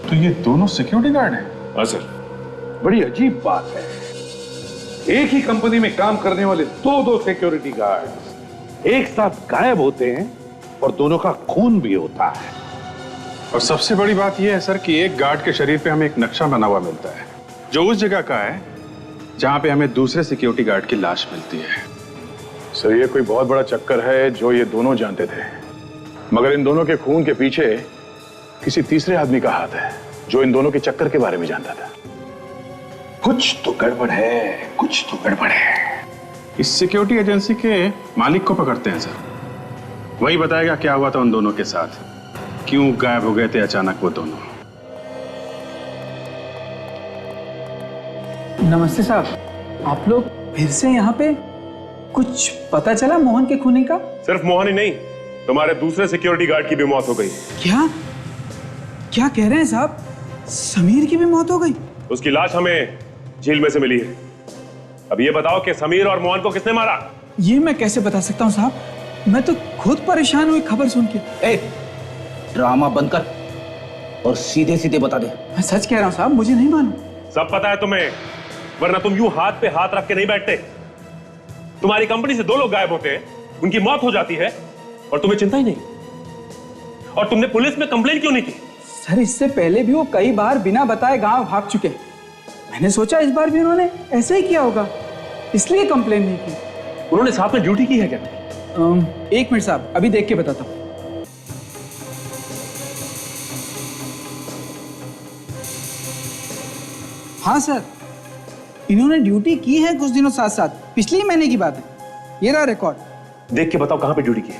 तो ये दोनों सिक्योरिटी गार्ड हैं? हाँ सर। बड़ी अजीब बात है, एक ही कंपनी में काम करने वाले दो सिक्योरिटी गार्ड एक साथ गायब होते हैं और दोनों का खून भी होता है। और सबसे बड़ी बात यह है सर कि एक गार्ड के शरीर पे हमें एक नक्शा बना हुआ मिलता है जो उस जगह का है जहां पे हमें दूसरे सिक्योरिटी गार्ड की लाश मिलती है। सर ये कोई बहुत बड़ा चक्कर है जो ये दोनों जानते थे, मगर इन दोनों के खून के पीछे किसी तीसरे आदमी का हाथ है जो इन दोनों के चक्कर के बारे में जानता था। कुछ तो गड़बड़ है, कुछ तो गड़बड़ है। इस सिक्योरिटी एजेंसी के मालिक को पकड़ते हैं सर, वही बताएगा क्या हुआ था उन दोनों के साथ, क्यों गायब हो गए थे अचानक वो दोनों। नमस्ते साहब, आप लोग फिर से यहाँ पे? कुछ पता चला मोहन के खूनी का? सिर्फ मोहन ही नहीं, तुम्हारे दूसरे सिक्योरिटी गार्ड की भी मौत हो गई। क्या क्या कह रहे हैं साहब? समीर की भी मौत हो गई? उसकी लाश हमें झील में से मिली है। अब ये बताओ कि समीर और मोहन को किसने मारा? ये मैं कैसे बता सकता हूँ साहब, मैं तो खुद परेशान हुई खबर सुन के। ड्रामा बंद कर और सीधे सीधे बता दे। मैं सच कह रहा हूँ साहब, मुझे नहीं मालूम। सब पता है तुम्हें, वरना तुम यूं हाथ पे हाथ रख के नहीं बैठते। तुम्हारी कंपनी से 2 लोग गायब होते हैं, उनकी मौत हो जाती है और तुम्हें चिंता ही नहीं। और तुमने पुलिस में कंप्लेन क्यों नहीं की? सर इससे पहले भी वो कई बार बिना बताए गांव भाग चुके। मैंने सोचा इस बार भी उन्होंने ऐसा ही किया होगा, इसलिए कंप्लेन नहीं की। उन्होंने साथ में ड्यूटी की है क्या? 1 मिनट साहब, अभी देख के बताता हूँ। हाँ सर, इन्होंने ड्यूटी की है कुछ दिनों साथ साथ, पिछले महीने की बात है। ये रहा रिकॉर्ड। देख के बताओ कहां पे ड्यूटी की है।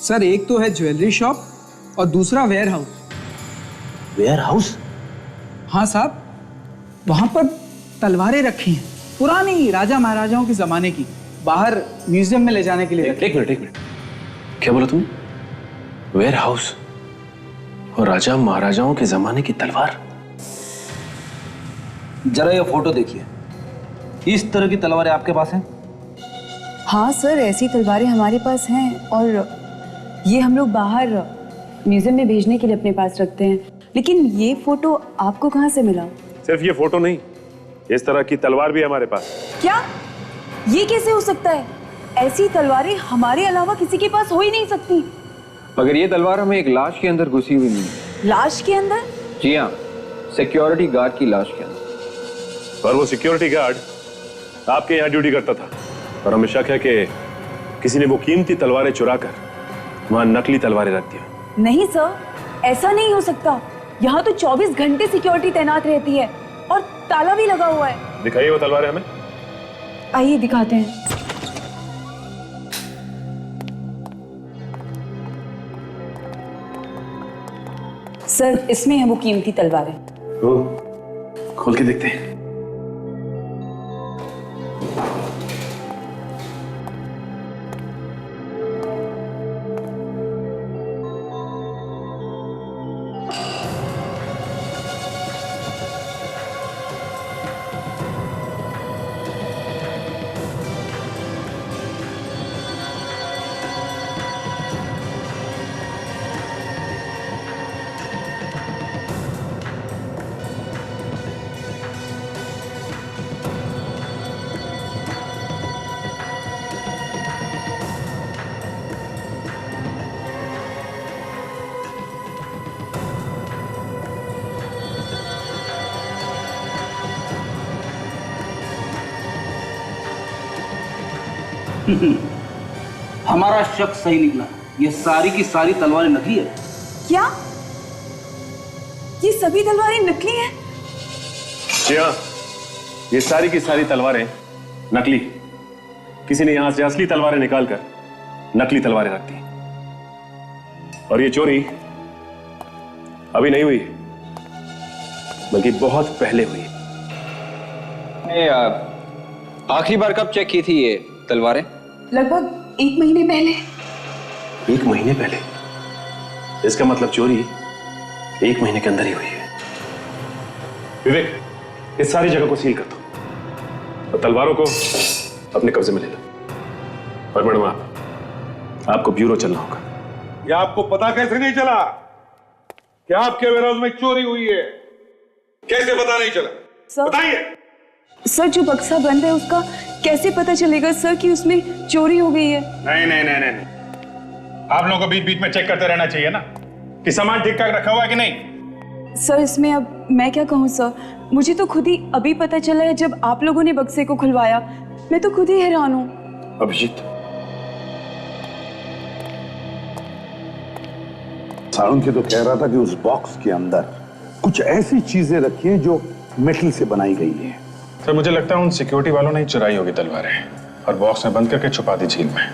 सर एक तो है ज्वेलरी शॉप और दूसरा वेयर हाउस। Ware house? हाँ साहब, वहां पर तलवारें रखी हैं, पुरानी राजा महाराजाओं के जमाने की, बाहर म्यूजियम में ले जाने के लिए। एक मिनट, क्या बोला तुम? वेयर हाउस और राजा महाराजाओं के जमाने की तलवार? जरा ये फोटो देखिए, इस तरह की तलवारें आपके पास हैं? हाँ सर, ऐसी तलवारें हमारे पास हैं और ये हम लोग बाहर म्यूजियम में भेजने के लिए अपने पास रखते हैं। लेकिन ये फोटो आपको कहाँ से मिला? सिर्फ ये फोटो नहीं, इस तरह की तलवार भी है हमारे पास। क्या? ये कैसे हो सकता है? ऐसी तलवारें हमारे अलावा किसी के पास हो ही नहीं सकती। मगर ये तलवार हमें एक लाश के अंदर घुसी हुई मिली। लाश के अंदर? जी हाँ, सिक्योरिटी गार्ड की लाश के अंदर। और वो सिक्योरिटी गार्ड आपके यहाँ ड्यूटी करता था और हमें शक है कि किसी ने वो कीमती तलवारें चुराकर वहां नकली तलवारें रख दी। नहीं सर, ऐसा नहीं हो सकता। यहाँ तो 24 घंटे सिक्योरिटी तैनात रहती है और ताला भी लगा हुआ है। दिखाइए वो तलवारें हमें। आइए दिखाते हैं। सर इसमें है वो कीमती तलवारें। खोल के देखते हैं। हमारा शक सही निकला। ये सारी की सारी तलवारें नकली है। क्या ये सभी तलवारें नकली हैं? जी हाँ, ये सारी की सारी तलवारें नकली। किसी ने यहां से असली तलवारें निकालकर नकली तलवारें रख दी। और ये चोरी अभी नहीं हुई, बल्कि बहुत पहले हुई। आखिरी बार कब चेक की थी ये तलवारें? लगभग 1 महीने पहले। 1 महीने पहले? इसका मतलब चोरी 1 महीने के अंदर ही हुई है। विवेक, इस सारी जगह को सील कर दो और तलवारों को अपने कब्जे में ले लो। और मैडम, आपको ब्यूरो चलना होगा। ये आपको पता कैसे नहीं चला कि आपके वेयरहाउस में चोरी हुई है? कैसे पता नहीं चला? बताइए। सर, जो बक्सा बंद है उसका कैसे पता चलेगा सर कि उसमें चोरी हो गई है? नहीं नहीं नहीं नहीं, आप लोगों को बीच बीच में चेक करते रहना चाहिए ना कि सामान ठीक ठाक रखा हुआ है कि नहीं। सर, इसमें अब मैं क्या कहूँ सर, मुझे तो खुद ही अभी पता चला है जब आप लोगों ने बक्से को खुलवाया। मैं तो खुद ही हैरान हूँ। अभिजीत, सारुण के तो कह रहा था कि उस बॉक्स के अंदर कुछ ऐसी चीजें रखी हैं जो मेटल से बनाई गई है। सर, मुझे लगता है उन सिक्योरिटी वालों ने चुराई होगी तलवारें और बॉक्स में बंद करके छुपा दी झील में।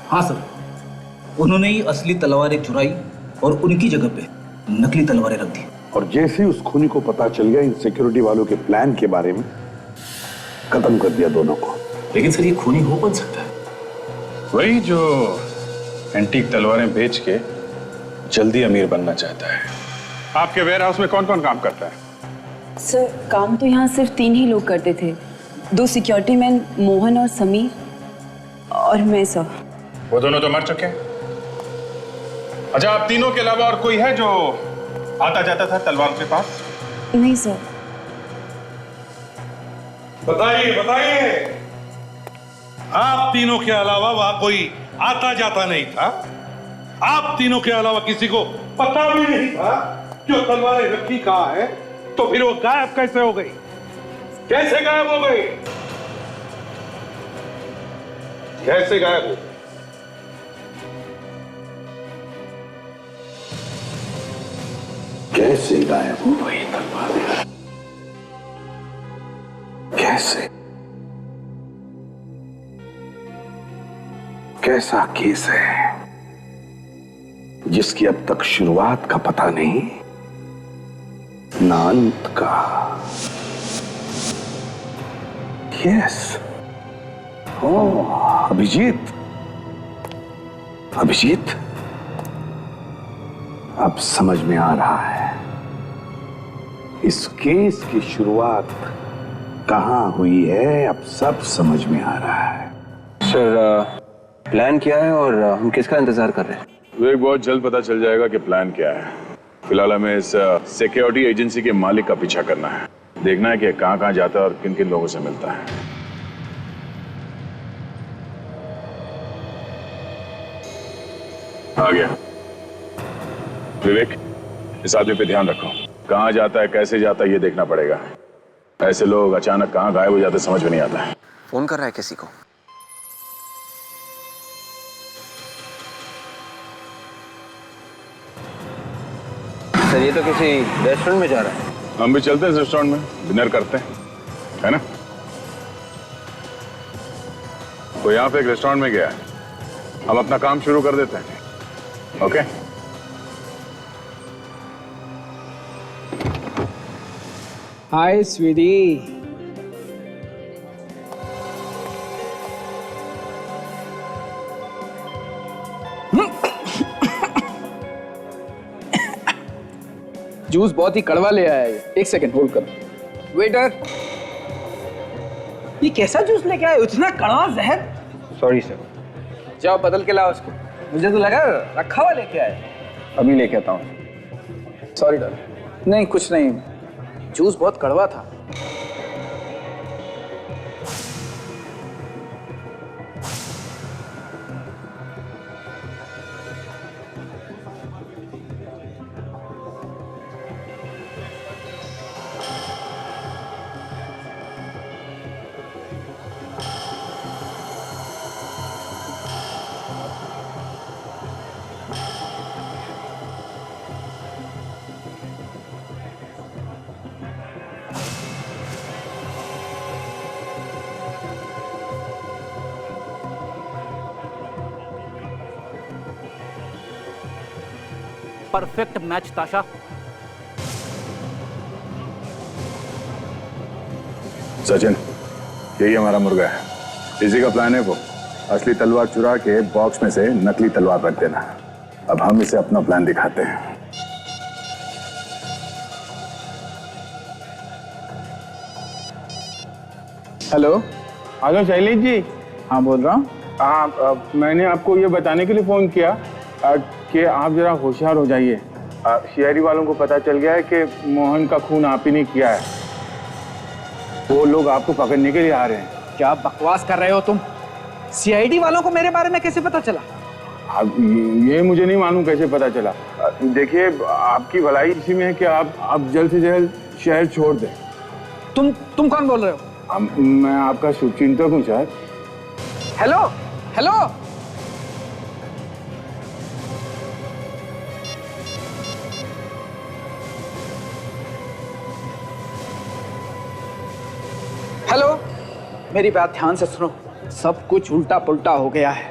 हाँ सर, उन्होंने ही असली तलवारें चुराई और उनकी जगह पे नकली तलवारें रख दी। और जैसे ही उस खूनी को पता चल गया इन सिक्योरिटी वालों के प्लान के बारे में, खत्म कर दिया दोनों को। लेकिन सर, ये खूनी हो कौन सकता है? वही जो एंटीक तलवारें बेच के जल्दी अमीर बनना चाहता है। आपके वेयरहाउस में कौन कौन काम करता है? सर, काम तो यहाँ सिर्फ 3 ही लोग करते थे। 2 सिक्योरिटी मैन, मोहन और समीर, और मैं सर। वो दोनों तो मर चुके हैं। अच्छा, आप तीनों के अलावा और कोई है जो आता जाता था तलवार के पास? नहीं सर। बताइए बताइए, आप तीनों के अलावा वहां कोई आता जाता नहीं था? आप तीनों के अलावा किसी को पता भी नहीं था जो तलवारें रखी कहां है? तो फिर वो गायब कैसे हो गई? कैसे गायब हो गई? कैसे गायब हो? कैसे गायब हो गई तलवारें? कैसे? कैसा केस है जिसकी अब तक शुरुआत का पता नहीं, ना अंत का? यस, अभिजीत, अभिजीत, अब समझ में आ रहा है इस केस की शुरुआत कहां हुई है। अब सब समझ में आ रहा है। सर, प्लान क्या है और हम किसका इंतजार कर रहे हैं? विवेक, बहुत जल्द पता चल जाएगा कि प्लान क्या है। फिलहाल हमें इस सिक्योरिटी एजेंसी के मालिक का पीछा करना है, देखना है कि कहां कहां जाता है और किन किन लोगों से मिलता है। आ गया। विवेक, इस आदमी पे ध्यान रखो। कहां जाता है, कैसे जाता है, ये देखना पड़ेगा। ऐसे लोग अचानक कहां गायब हो जाते समझ में नहीं आता है। फोन कर रहा है किसी को? सर, ये तो किसी रेस्टोरेंट में जा रहा है। हम भी चलते हैं इस रेस्टोरेंट में, डिनर करते हैं, है ना? तो यहाँ पे एक रेस्टोरेंट में गया है, हम अपना काम शुरू कर देते हैं। ओके? हाय स्वीटी। जूस बहुत ही कड़वा ले आया है। एक सेकंड होल्ड करो। वेटर, ये कैसा जूस लेके आए? इतना कड़वा जहर। Sorry sir. जाओ बदल के लाओ उसको। मुझे तो लगा रखा हुआ लेके आए। अभी लेके आता हूँ। सॉरी डर। नहीं कुछ नहीं, जूस बहुत कड़वा था। परफेक्ट मैच ताशा। सचिन, यही हमारा मुर्गा है। इसी का प्लान है वो असली तलवार चुरा के बॉक्स में से नकली तलवार रख देना। अब हम इसे अपना प्लान दिखाते हैं। हेलो शैलेश जी। हाँ बोल रहा हूँ। हाँ, मैंने आपको ये बताने के लिए फोन किया कि आप जरा होशियार हो जाइए। सीआईडी वालों को पता चल गया है कि मोहन का खून आप ही ने किया है। वो लोग आपको पकड़ने के लिए आ रहे हैं। क्या बकवास कर रहे हो तुम? सीआईडी वालों को मेरे बारे में कैसे पता चला? अब ये मुझे नहीं मालूम कैसे पता चला। देखिए, आपकी भलाई इसी में है कि आप जल्द से जल्द शहर छोड़ दें। तुम कौन बोल रहे हो? मैं आपका शुभचिंतक हूँ सर। हेलो हेलो, हेलो, मेरी बात ध्यान से सुनो। सब कुछ उल्टा पुल्टा हो गया है।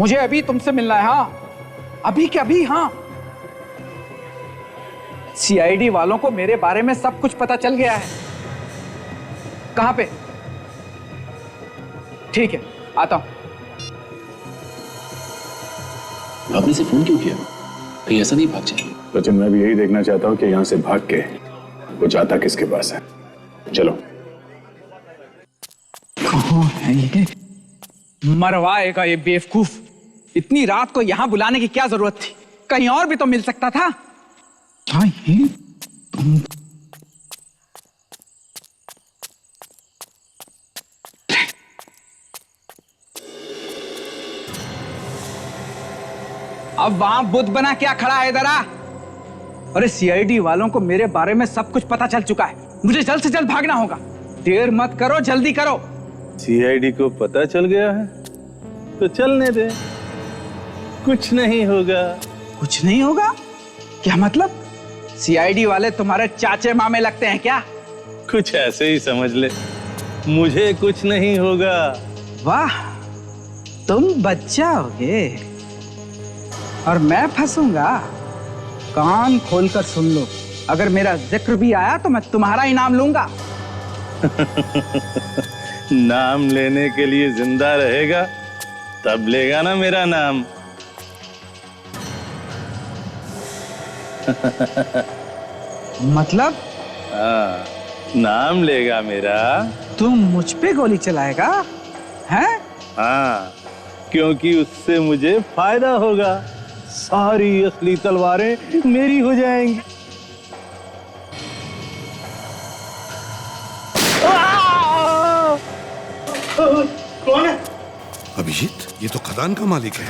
मुझे अभी तुमसे मिलना है। हाँ, अभी के अभी। हाँ, सीआईडी वालों को मेरे बारे में सब कुछ पता चल गया है। कहां पे? ठीक है, आता हूं। आपने से फोन क्यों किया? कहीं ऐसा नहीं भाग जाए? सचिन, मैं भी यही देखना चाहता हूँ कि यहाँ से भाग के वो जाता किसके पास है। चलो। कहाँ है ये? मरवाएगा ये बेवकूफ। इतनी रात को यहां बुलाने की क्या जरूरत थी? कहीं और भी तो मिल सकता था। क्या ये? अब वहां बुद्ध बना क्या खड़ा है इधर आ? अरे सीआईडी वालों को मेरे बारे में सब कुछ पता चल चुका है। मुझे जल्द से जल्द भागना होगा। देर मत करो, जल्दी करो। सीआईडी को पता चल गया है तो चलने दे, कुछ नहीं होगा। कुछ नहीं होगा? क्या मतलब? सीआईडी वाले तुम्हारे चाचे मामे लगते हैं क्या? कुछ ऐसे ही समझ ले, मुझे कुछ नहीं होगा। वाह, तुम बच जाओगे और मैं फंसूंगा। कान खोलकर सुन लो, अगर मेरा जिक्र भी आया तो मैं तुम्हारा ही नाम लूंगा। नाम लेने के लिए जिंदा रहेगा तब लेगा ना मेरा नाम। मतलब? हाँ, नाम लेगा मेरा। तुम मुझ पे गोली चलाएगा? हैं? हाँ, क्योंकि उससे मुझे फायदा होगा। सारी असली तलवारें मेरी हो जाएंगी। कौन है? अभिजीत, ये तो खदान का मालिक है।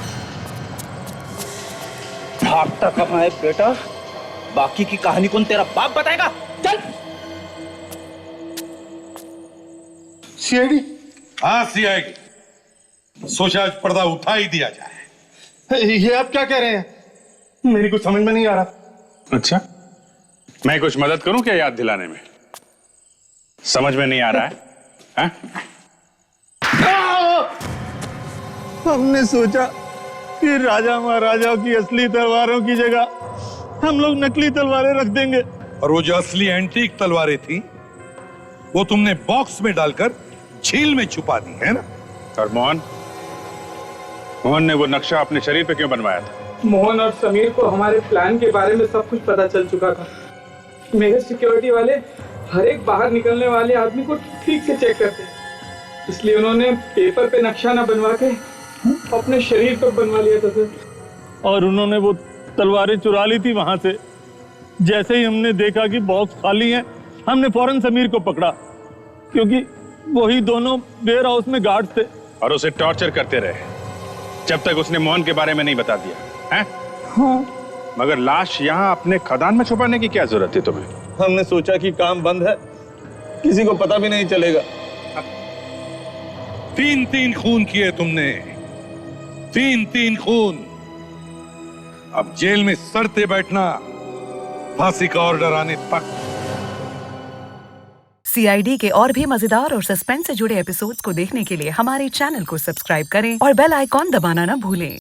भागता कहाँ है बेटा? बाकी की कहानी कौन तेरा बाप बताएगा? चल। सीआईडी? हाँ सीआईडी। सोचा आज पर्दा उठा ही दिया जाए। ये आप क्या कह रहे हैं? मेरी कुछ समझ में नहीं आ रहा। अच्छा, मैं कुछ मदद करूं क्या याद दिलाने में? समझ में नहीं आ रहा है? हमने सोचा कि राजा महाराजाओं की असली तलवारों की जगह हम लोग नकली तलवारें रख देंगे। और वो जो असली एंटीक तलवारें थी वो तुमने बॉक्स में डालकर झील में छुपा दी, है ना? और मोहन ने वो नक्शा अपने शरीर पे क्यों बनवाया था? मोहन और समीर को हमारे प्लान के बारे में सब कुछ पता चल चुका था। मेरे सिक्योरिटी वाले हर एक बाहर निकलने वाले आदमी को ठीक से चेक करते हैं, इसलिए उन्होंने पेपर पे नक्शा ना बनवा के अपने शरीर पर बनवा लिया था सर। और उन्होंने वो तलवारें चुरा ली थी वहां से। जैसे ही हमने देखा कि बॉक्स खाली है, हमने फौरन समीर को पकड़ा, क्योंकि वही दोनों वेयर हाउस में गार्ड थे। और उसे टॉर्चर करते रहे जब तक उसने मोहन के बारे में नहीं बता दिया, हैं? हाँ। मगर लाश यहाँ अपने खदान में छुपाने की क्या जरूरत थी तुम्हें? हमने सोचा कि काम बंद है, किसी को पता भी नहीं चलेगा। 3 खून किए तुमने, 3 खून। अब जेल में सड़ते बैठना, फांसी का ऑर्डर आने तक। CID के और भी मजेदार और सस्पेंस से जुड़े एपिसोड्स को देखने के लिए हमारे चैनल को सब्सक्राइब करें और बेल आइकॉन दबाना ना भूलें।